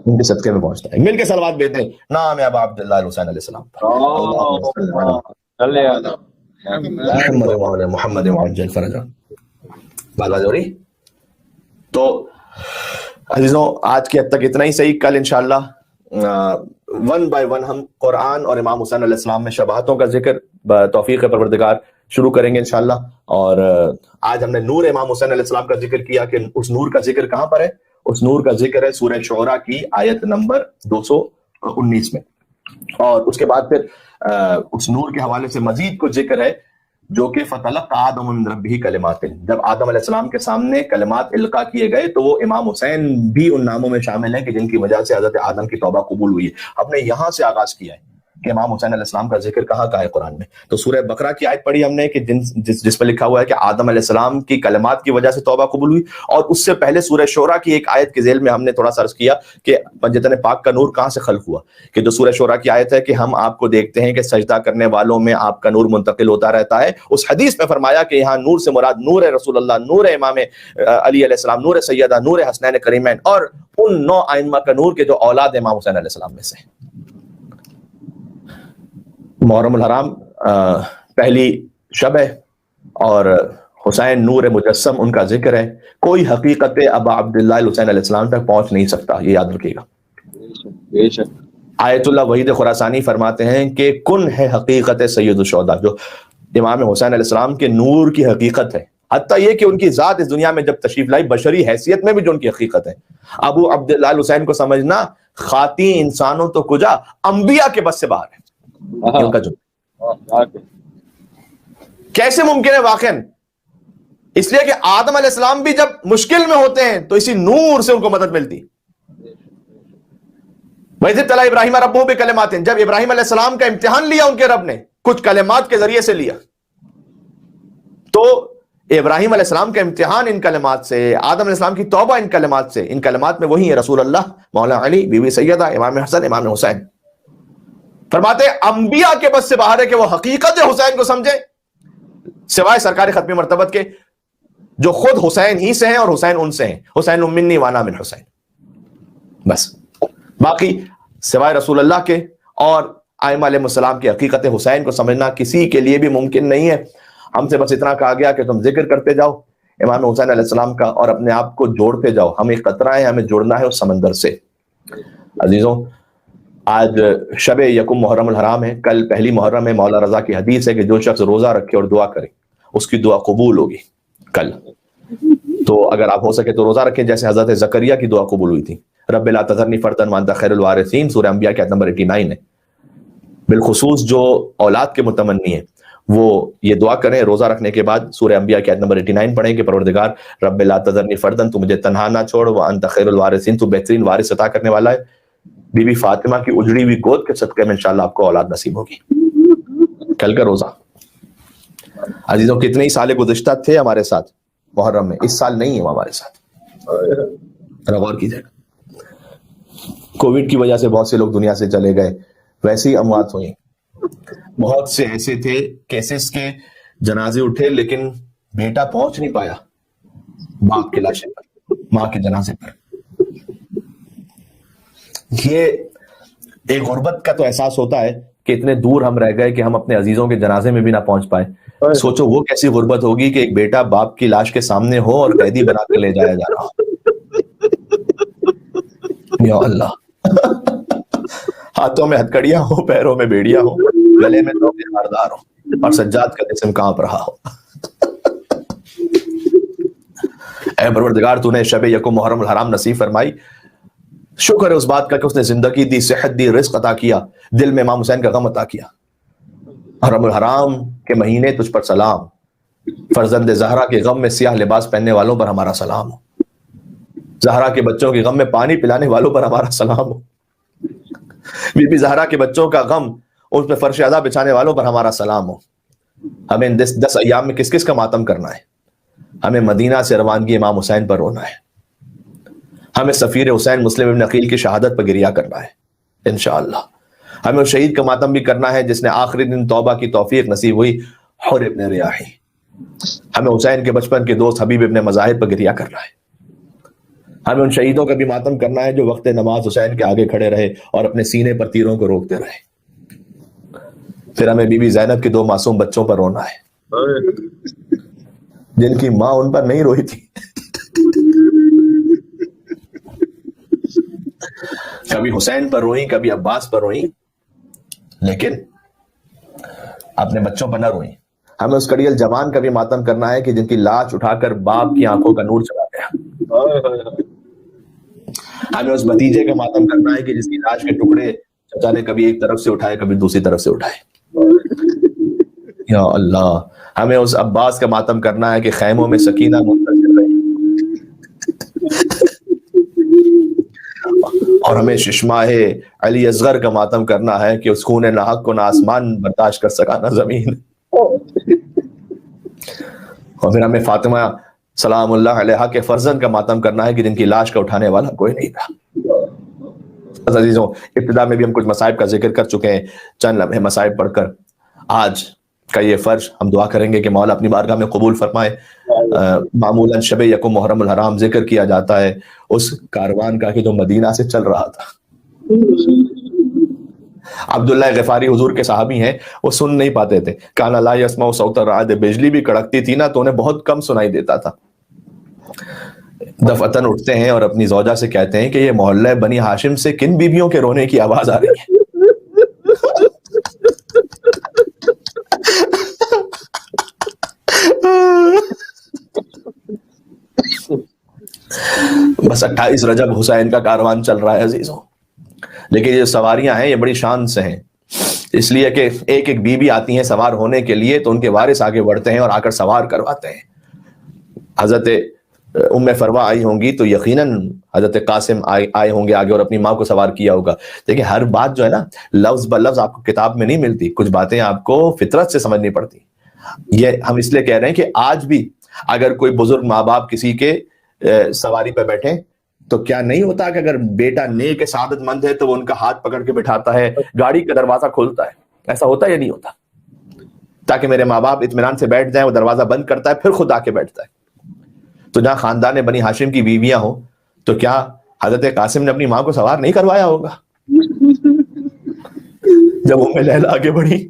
ان کے صدقے میں پہنچتا ہے۔ مل کے صلوات بیٹھتے ہیں نام ابا عبداللہ حسین علیہ السلام پر، محمد وعجل فرجہ۔ بات ہو رہی؟ تو عزیزوں آج کی حد تک اتنا ہی صحیح، کل انشاءاللہ ون بائی ون ہم قرآن اور امام حسین علیہ السلام میں شباہتوں کا ذکر توفیق پروردگار شروع کریں گے انشاءاللہ۔ اور آج ہم نے نور امام حسین علیہ السلام کا ذکر کیا کہ اس نور کا ذکر کہاں پر ہے؟ اس نور کا ذکر ہے سورہ شعراء کی آیت نمبر 219 میں، اور اس کے بعد پھر اس نور کے حوالے سے مزید کچھ ذکر ہے جو کہ فَتَلَقَّى آدَمُ مِن رَبِّهِ کلمات، جب آدم علیہ السلام کے سامنے کلمات القا کیے گئے تو وہ امام حسین بھی ان ناموں میں شامل ہیں کہ جن کی وجہ سے حضرت آدم کی توبہ قبول ہوئی ہے۔ ہم نے یہاں سے آغاز کیا ہے کہ امام حسین علیہ السلام کا ذکر کہاں ہے قرآن میں۔ تو سورہ بقرہ کی آیت پڑھی ہم نے کہ جس پہ لکھا ہوا ہے کہ آدم علیہ السلام کی کلمات کی وجہ سے توبہ قبول ہوئی، اور اس سے پہلے سورہ شعراء کی ایک آیت کے ذیل میں ہم نے تھوڑا سا عرض کیا کہ پنجتن پاک کا نور کہاں سے خلق ہوا، کہ جو سورہ شعراء کی آیت ہے کہ ہم آپ کو دیکھتے ہیں کہ سجدہ کرنے والوں میں آپ کا نور منتقل ہوتا رہتا ہے۔ اس حدیث میں فرمایا کہ یہاں نور سے مراد نور رسول اللہ، نور امام علی علیہ السلام، نور سیدہ، نور حسنین کریمین، اور ان 9 ائمہ کا نور کے جو اولاد امام حسین علیہ السلام میں سے۔ محرم الحرام پہلی شب ہے اور حسین نور مجسم ان کا ذکر ہے. کوئی حقیقت ابا عبداللہ الحسین علیہ السلام تک پہنچ نہیں سکتا، یہ یاد رکھیے گا. بے شک. آیت اللہ وحید خراسانی فرماتے ہیں کہ کن ہے حقیقت سید الشہداء، جو امام حسین علیہ السلام کے نور کی حقیقت ہے. حتیٰ یہ کہ ان کی ذات اس دنیا میں جب تشریف لائی بشری حیثیت میں بھی جو ان کی حقیقت ہے. ابو عبداللہ الحسین کو سمجھنا خاطی انسانوں تو کجا انبیاء کے بس سے باہر ہے. ان کا جو کیسے ممکن ہے واقعا؟ اس لیے کہ آدم علیہ السلام بھی جب مشکل میں ہوتے ہیں تو اسی نور سے ان کو مدد ملتی. وَإِذِ ابْتَلَىٰ إِبْرَاهِيمَ رَبُّهُ بِكَلِمَاتٍ، جب ابراہیم علیہ السلام کا امتحان لیا ان کے رب نے کچھ کلمات کے ذریعے سے لیا، تو ابراہیم علیہ السلام کا امتحان ان کلمات سے، آدم علیہ السلام کی توبہ ان کلمات سے. ان کلمات میں وہی ہے رسول اللہ، مولا علی، بی بی سیدہ، امام حسن، امام حسین. فرماتے ہیں انبیاء کے بس سے باہر ہے کہ وہ حقیقت حسین کو سمجھے، سوائے سرکار ختم مرتبت کے جو خود حسین ہی سے ہیں اور حسین ان سے ہیں. حسین منی وانا من حسین. بس باقی سوائے رسول اللہ کے اور ائمہ علیہ السلام کی حقیقت حسین کو سمجھنا کسی کے لیے بھی ممکن نہیں ہے. ہم سے بس اتنا کہا گیا کہ تم ذکر کرتے جاؤ امام حسین علیہ السلام کا اور اپنے آپ کو جوڑتے جاؤ. ہم ایک قطرہ ہیں، ہمیں جوڑنا ہے اس سمندر سے. عزیزوں، آج شب یکم محرم الحرام ہے، کل پہلی محرم ہے. مولا رضا کی حدیث ہے کہ جو شخص روزہ رکھے اور دعا کرے اس کی دعا قبول ہوگی کل. تو اگر آپ ہو سکے تو روزہ رکھیں جیسے حضرت زکریا کی دعا قبول ہوئی تھی. رب لا تذرنی فردا وانت خیر الوارثین، سورہ انبیاء کی آیت نمبر 89 ہے. بالخصوص جو اولاد کے متمنی ہیں وہ یہ دعا کریں روزہ رکھنے کے بعد. سورہ انبیاء کی آیت نمبر 89 پڑھیں کہ پروردگار رب لا تذرنی فردا، تو مجھے تنہا نہ چھوڑ، وانت خیر الوارثین، تو بہترین وارث عطا کرنے والا ہے. بی بی فاطمہ کی اجڑی ہوئی گود کے صدقے میں انشاءاللہ آپ کو اولاد نصیب ہوگی. کل کا روزہ. عزیزوں، کتنے ہی سال گزشتہ تھے ہمارے ساتھ محرم میں، اس سال نہیں ہے ہمارے ساتھ. غور کیجیے گا، کووڈ کی وجہ سے بہت سے لوگ دنیا سے چلے گئے، ویسے ہی اموات ہوئی. بہت سے ایسے تھے کیسز کے جنازے اٹھے لیکن بیٹا پہنچ نہیں پایا باپ کے لاشے پر، ماں کے جنازے پر. یہ ایک غربت کا تو احساس ہوتا ہے کہ اتنے دور ہم رہ گئے کہ ہم اپنے عزیزوں کے جنازے میں بھی نہ پہنچ پائے. سوچو وہ کیسی غربت ہوگی کہ ایک بیٹا باپ کی لاش کے سامنے ہو اور قیدی بنا کر لے جایا جا رہا ہو. یا اللہ، ہاتھوں میں ہتکڑیاں ہو، پیروں میں بیڑیاں ہو، گلے میں دوغے خاردار ہو اور سجاد کا جسم کانپ رہا ہو. اے پروردگار، تو نے شب یکم محرم الحرام نصیب فرمائی. شکر ہے اس بات کا کہ اس نے زندگی دی، صحت دی، رزق عطا کیا، دل میں امام حسین کا غم عطا کیا. محرم الحرام کے مہینے تجھ پر سلام. فرزند زہرا کے غم میں سیاہ لباس پہننے والوں پر ہمارا سلام ہو. زہرا کے بچوں کے غم میں پانی پلانے والوں پر ہمارا سلام ہو. بی بی زہرا کے بچوں کا غم، اس پہ فرش عزا بچھانے والوں پر ہمارا سلام ہو. ہمیں 10 ایام میں کس کس کا ماتم کرنا ہے؟ ہمیں مدینہ سے روانگی امام حسین پر رونا ہے. ہمیں سفیر حسین مسلم ابن عقیل کی شہادت پر گریہ کرنا ہے انشاءاللہ. ہمیں اس شہید کا ماتم بھی کرنا ہے جس نے آخری دن توبہ کی توفیق نصیب ہوئی، حر ابن ریاحی. ہمیں حسین کے بچپن کے دوست حبیب ابن مظاہر پر گریہ کرنا ہے. ہمیں ان شہیدوں کا بھی ماتم کرنا ہے جو وقت نماز حسین کے آگے کھڑے رہے اور اپنے سینے پر تیروں کو روکتے رہے. پھر ہمیں بی بی زینب کے 2 معصوم بچوں پر رونا ہے جن کی ماں ان پر نہیں روئی تھی. کبھی حسین پر روئیں، کبھی عباس پر روئیں، لیکن اپنے بچوں پر نہ روئیں. ہمیں اس کڑیل جوان کا بھی ماتم کرنا ہے کہ جن کی لاش اٹھا کر باپ کی آنکھوں کا نور چلا گیا. ہمیں اس بھتیجے کا ماتم کرنا ہے کہ جس کی لاش کے ٹکڑے چچا نے کبھی ایک طرف سے اٹھائے کبھی دوسری طرف سے اٹھائے. یا اللہ، ہمیں اس عباس کا ماتم کرنا ہے کہ خیموں میں سکینہ منتظر رہی. اور ہمیں ششماہ علی اصغر کا ماتم کرنا ہے کہ اس خون ناحق کو نہ آسمان برداشت کر سکا نہ زمین. اور پھر ہمیں فاطمہ سلام اللہ علیہا کے فرزند کا ماتم کرنا ہے کہ جن کی لاش کا اٹھانے والا کوئی نہیں تھا. عزیزوں، ابتدا میں بھی ہم کچھ مصائب کا ذکر کر چکے ہیں. چند لمحے مصائب پڑھ کر آج کا یہ فرض ہم دعا کریں گے کہ مولا اپنی بارگاہ میں قبول فرمائے. معمولاً شب یکم محرم الحرام ذکر کیا جاتا ہے اس کاروان کا کہ جو مدینہ سے چل رہا تھا. عبداللہ غفاری حضور کے صحابی ہیں، وہ سن نہیں پاتے تھے. کانا لا یسمع صوت الرعد، بجلی بھی کڑکتی تھی نا تو انہیں بہت کم سنائی دیتا تھا. دفعتاً اٹھتے ہیں اور اپنی زوجہ سے کہتے ہیں کہ یہ محلہ بنی ہاشم سے کن بیویوں کے رونے کی آواز آ رہی ہے؟ بس 28 رجب حسین کا کاروان چل رہا ہے عزیزوں. لیکن یہ سواریاں ہیں، یہ بڑی شان سے ہیں، اس لیے کہ ایک ایک بیوی آتی ہیں سوار ہونے کے لیے تو ان کے وارث آگے بڑھتے ہیں اور آ کر سوار کرواتے ہیں. حضرت ام فروا آئی ہوں گی تو یقیناً حضرت قاسم آئے ہوں گے آگے اور اپنی ماں کو سوار کیا ہوگا. دیکھیں ہر بات جو ہے نا لفظ بلفظ آپ کو کتاب میں نہیں ملتی، کچھ باتیں آپ کو فطرت سے سمجھنی پڑتی. یہ ہم اس لیے کہہ رہے ہیں کہ آج بھی اگر کوئی بزرگ ماں باپ کسی کے سواری پہ بیٹھے تو کیا نہیں ہوتا کہ اگر بیٹا نیک سعادت مند ہے تو وہ ان کا ہاتھ پکڑ کے بٹھاتا ہے، گاڑی کا دروازہ کھولتا ہے. ایسا ہوتا ہے یا نہیں ہوتا؟ تاکہ میرے ماں باپ اطمینان سے بیٹھ جائیں. وہ دروازہ بند کرتا ہے پھر خود آ کے بیٹھتا ہے. تو جہاں خاندان بنی ہاشم کی بیویاں ہوں تو کیا حضرت قاسم نے اپنی ماں کو سوار نہیں کروایا ہوگا؟ جب ام لیلا آگے بڑھی،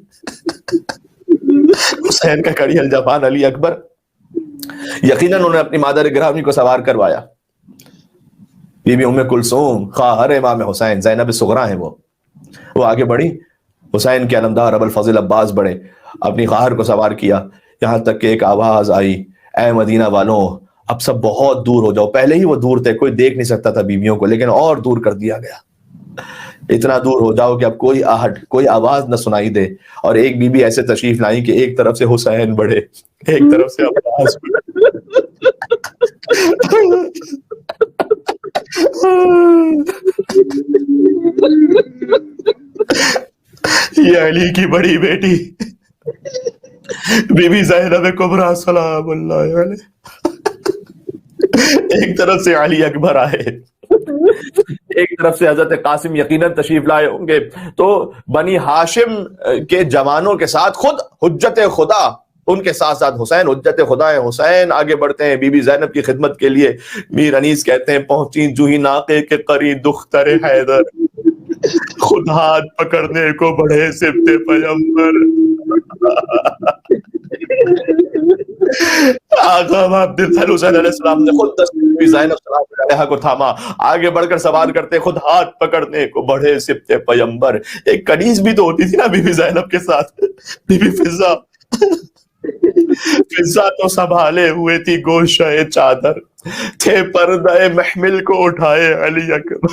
حسین کا کڑی الجفان علی اکبر، یقیناً انہوں نے اپنی مادر گرامی کو سوار کروایا. بی بی ام کلثوم خواہر امام حسین، زینب صغرا ہیں، وہ آگے بڑھی. حسین کے علمدار ابو الفضل عباس بڑھے، اپنی خواہر کو سوار کیا. یہاں تک کہ ایک آواز آئی، اے مدینہ والوں اب سب بہت دور ہو جاؤ. پہلے ہی وہ دور تھے، کوئی دیکھ نہیں سکتا تھا بیویوں کو، لیکن اور دور کر دیا گیا. اتنا دور ہو جاؤ کہ اب کوئی آہٹ کوئی آواز نہ سنائی دے. اور ایک بی بی ایسے تشریف لائیں کہ ایک طرف سے حسین بڑھے، ایک طرف سے عباس بڑھے. یہ علی کی بڑی بیٹی بی بی زینب کبریٰ سلام اللہ علیہ، ایک طرف سے علی اکبر آئے، ایک طرف سے حضرت قاسم یقیناً تشریف لائے ہوں گے. تو بنی ہاشم کے جوانوں کے ساتھ خود حجت خدا، ان کے ساتھ ساتھ حسین حجت خدا ہے. حسین آگے بڑھتے ہیں بی بی زینب کی خدمت کے لیے. میر انیس کہتے ہیں پہنچی جوہی ناقے کے قریب دختر حیدر، خود ہاتھ پکڑنے کو بڑھے سبت پیغمبر. آقا عبدالحل حسین علیہ السلام نے خود بی بی زینب سلام اللہ علیہا کو تھاما. آگے بڑھ کر سوار کرتے خود ہاتھ پکڑنے کو بڑھے سبت پیغمبر. ایک کنیز بھی تو ہوتی تھی نا بی بی زینب کے ساتھ، بی بی فضا. فضا تو سنبھالے ہوئے تھی گوشہ چادر، تھے پردہ محمل کو اٹھائے علی اکبر.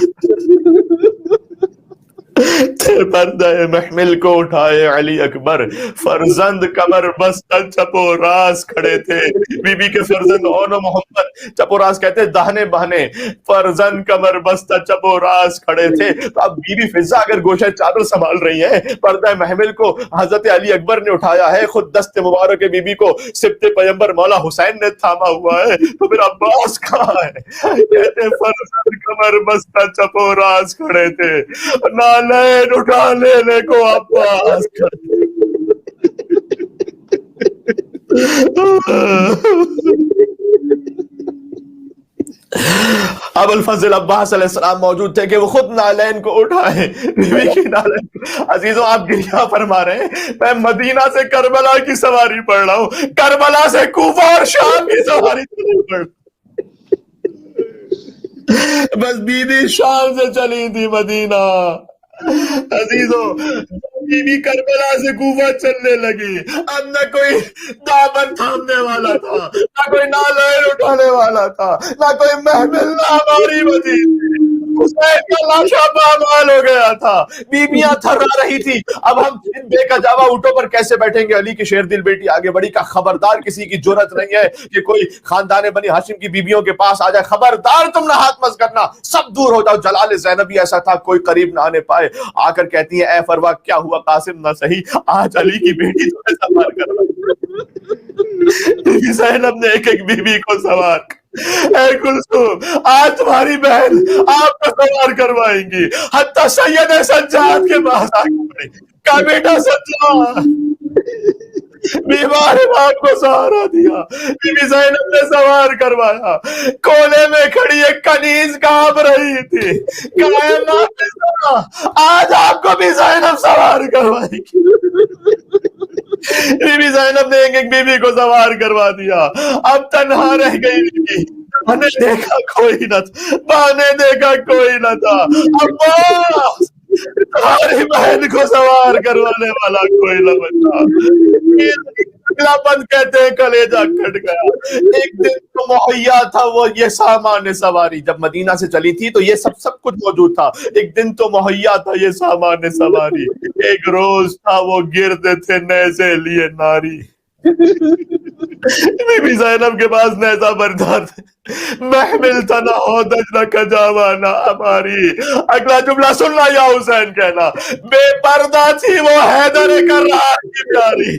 تھے پردہ محمل کو اٹھائے علی اکبر. فرزند کمر بستہ چپ و راست کھڑے تھے. بی بی کے فرزند اون و محمد چپ و راست کہتے دہنے بہنے، فرزند کمر بستہ چپ و راست کھڑے تھے. تو اب بی بی فضا اگر گوشہ چادر سنبھال رہی ہیں، پردہ محمل کو حضرت علی اکبر نے اٹھایا ہے، خود دست مبارک بی بی کو سبت پیغمبر مولا حسین نے تھاما ہوا ہے، تو پھر عباس کہاں ہے؟ کہتے فرزند کمر بستہ چپ و راست کھڑے تھے، نالین اٹھا لینے کو عباس کھڑے. ابو الفضل عباس علیہ السلام موجود تھے کہ وہ خود نالین کو اٹھائے، بیوی کی نالین کو. عزیزوں آپ گریہ فرما رہے ہیں، میں مدینہ سے کربلا کی سواری پڑھ رہا ہوں، کربلا سے کوفہ اور شام کی سواری پڑھ رہا ہوں. بس بی بی شام سے چلی تھی مدینہ. عزیزوں بی بی کربلا سے کوفہ چلنے لگی. اب نہ کوئی دامن تھامنے والا تھا، نہ کوئی نالین اٹھانے والا تھا، نہ کوئی محمل، نہ ہماری مدینہ. حسین کا لاشا پامال ہو گیا تھا، بیویاں تھرا رہی تھی. اب ہم ان بے کجاوا اونٹوں پر کیسے بیٹھیں گے؟ علی کی شیر دل بیٹی آگے بڑی کا خبردار کسی کی جرت نہیں ہے کہ کوئی خاندان بنی ہاشم کی بیویوں کے پاس آ جائے. خبردار تم نہ ہاتھ مس کرنا، سب دور ہو جاؤ. جلال زینبی ایسا تھا کوئی قریب نہ آنے پائے. آ کر کہتی ہے اے فروا کیا ہوا قاسم نہ صحیح، آج علی کی بیٹی تمہیں سوار کر رہا. زینب نے ایک ایک بیوی کو سوار، اے کلثوم آج تمہاری بہن آپ کو سوار کروائیں گی. حتیٰ سید سجاد کے پاس آ کے پڑی، کہا بیٹا سجاد بیمار امام کو سہارا دیا، بی بی زینب نے سوار کروایا، کونے میں کھڑی ایک کنیز کانپ رہی تھی، کہا اے نافذہ، آج آپ کو بھی زینب سوار کروائے گی۔ بی بی زینب نے ایک ایک بی بی کو سوار کروا دیا، اب تنہا رہ گئی بی بی، ماں نے دیکھا کوئی نہ تھا، ماں نے دیکھا کوئی نہ تھا، عباس تمہاری بہن کو سوار کروانے والا کوئی نہ بچا۔ اگلا بند کہتے ہیں کلیجہ کھٹ گیا۔ ایک دن تو مہیا تھا وہ یہ سامان سواری، جب مدینہ سے چلی تھی تو یہ سب کچھ موجود تھا، ایک دن تو مہیا تھا یہ سامان سواری، ایک روز تھا وہ گرد تھے نیزے لیے ناری۔ بی بی زینب کے پاس نیزہ بردار تھے، محمل تھا نہ ہودج نہ کجاوا نہ ہماری۔ اگلا جملہ سننا یا حسین کہنا، بے پردہ تھی وہ حیدر کرار کی پیاری۔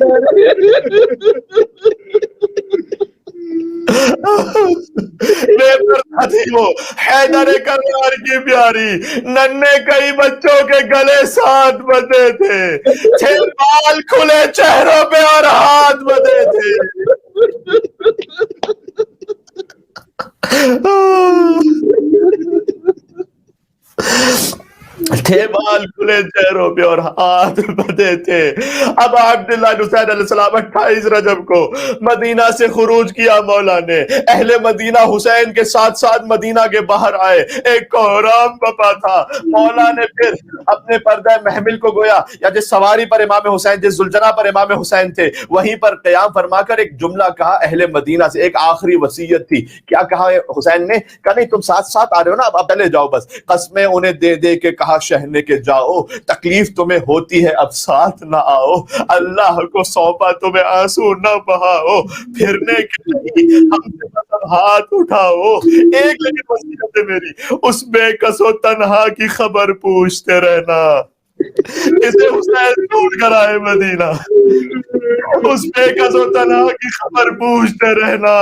بے پردہ تھی وہ حیدر کرار کی پیاری، ننھے کئی بچوں کے گلے ساتھ بندھے تھے بال کھلے چہروں پہ اور ہاتھ بندھے تھے۔ بال کھلے چہروں پہ اور ہاتھ بندھے تھے۔ اب عبداللہ حسین علیہ السلام 28 رجب کو مدینہ سے خروج کیا مولا نے، اہل مدینہ حسین کے ساتھ ساتھ مدینہ کے باہر آئے، ایک کوہرام بپا تھا۔ مولا نے پھر اپنے پردہ محمل کو گویا یا جس سواری پر امام حسین، جس زلجنہ پر امام حسین تھے وہیں پر قیام فرما کر ایک جملہ کہا اہل مدینہ سے، ایک آخری وصیت تھی۔ کیا کہا حسین نے؟ کہا نہیں تم ساتھ ساتھ آ رہے ہو نا، اب چلے جاؤ بس۔ قسمیں انہیں دے دے کے کہا شہنے کے جاؤ، تکلیف تمہیں ہوتی ہے اب ساتھ نہ آؤ، اللہ کو سونپا تمہیں آنسو نہ بہاؤ، پھرنے کے لیے ہم سے مطلب ہاتھ اٹھاؤ۔ ایک لیکن وصیت ہے میری، اس بے کس و تنہا کی خبر پوچھتے رہنا، اسے حسین ڈھونڈ کر آئے مدینہ، اس بے کس و تنہا کی خبر پوچھتے رہنا،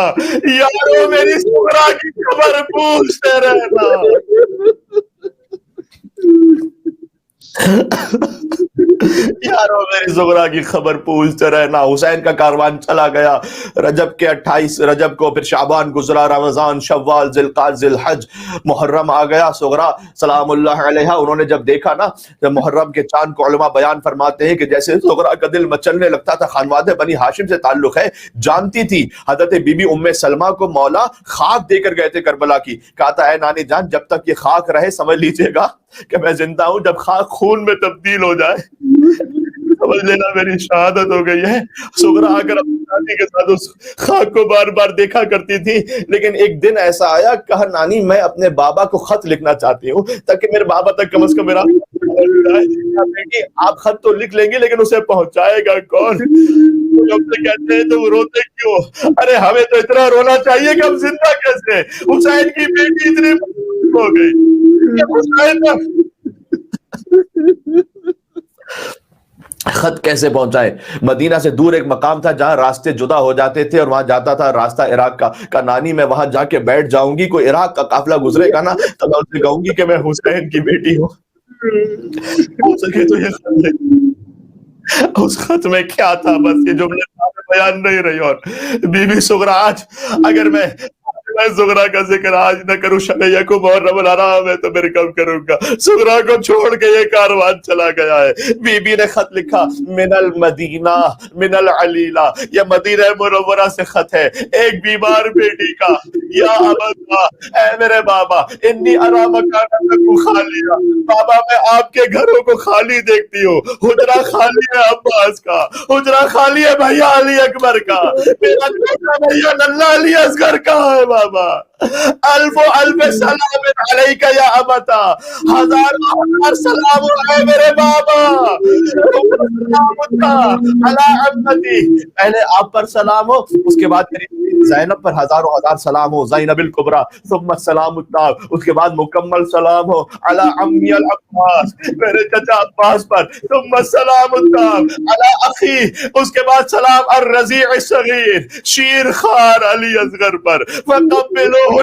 یارو میری سغرا کی خبر پوچھتے رہنا۔ یارو میری زغرا کی خبر پوچھتے رہنا۔ حسین کا کاروان چلا گیا، رجب کے 28 رجب کو پھر شعبان گزرا، رمضان، شوال، ذوالقعدہ، ذوالحج، محرم آ گیا۔ سغرا سلام اللہ علیہا انہوں نے جب دیکھا نا، جب محرم کے چاند کو علماء بیان فرماتے ہیں کہ جیسے سغرا کا دل مچلنے لگتا تھا، خانوادہ بنی ہاشم سے تعلق ہے، جانتی تھی حضرت بی بی ام سلمہ کو مولا خاک دے کر گئے تھے کربلا کی، کہا تھا اے نانی جان جب تک یہ خاک رہے سمجھ لیجئے گا کہ میں زندہ ہوں، جب خاک خون میں تبدیل ہو جائے سمجھ لینا میری شہادت ہو گئی ہے۔ سغرا آ کر اپنی نانی کے ساتھ اس خاک کو بار بار دیکھا کرتی تھی، لیکن ایک دن ایسا آیا، کہا نانی میں اپنے بابا کو خط لکھنا چاہتی ہوں تاکہ میرے بابا تک کم از کم میرا بیٹی آپ خط تو لکھ لیں گے لیکن اسے پہنچائے گا کون؟ جب سے کہتے ہیں تو وہ روتے کیوں؟ ارے ہمیں تو اتنا رونا چاہیے کہ ہم زندہ کیسے؟ حسین کی بیٹی اتنی ہو گئی کہ حسین خط کیسے پہنچائے؟ مدینہ سے دور ایک مقام تھا جہاں راستے جدا ہو جاتے تھے اور وہاں جاتا تھا راستہ عراق کا۔ کہ نانی میں وہاں جا کے بیٹھ جاؤں گی، کوئی عراق کا قافلہ گزرے گا نا تو میں اسے کہوں گی کہ میں حسین کی بیٹی ہوں۔ ہو سکے تو یہ خط ہے، اس خط میں کیا تھا بس یہ جملے بیان نہیں رہی۔ اور بی بی سغرا آج اگر میں سغرا کا ذکر آج نہ کروں، شب یکم محرم الحرام ہے تو پھر کب کروں گا؟ سغرا کو چھوڑ کے یہ کاروان چلا گیا ہے۔ بی بی نے خط لکھا من المدینہ من العلیلہ، یہ مدینہ منورہ سے خط ہے ایک بیمار بیٹی کا۔ یا ابا اے میرے بابا انی ارا مکانکم خالیہ، بابا میں آپ کے گھروں کو خالی دیکھتی ہوں، حجرہ خالی ہے عباس کا، حجرہ خالی ہے بھیا علی اکبر کا، میرا چھوٹا بھیا ننھا علی اصغر کا ہے بابا۔ الف و الف سلام علیکہ یا ابتا، ہزار سلام ہے میرے بابا، علی عمتی، پہلے آپ پر سلام ہو، اس کے بعد میری زینب پر ہزاروں ہزار سلام ہو، زینب الکبریٰ، ثم السلام التام، اس کے بعد مکمل سلام ہو علی عمی العباس، میرے چچا عباس پر، ثم السلام التام علی اخی، اس کے بعد سلام الرضیع الصغیر شیر خوار علی اصغر پر، فقبلوا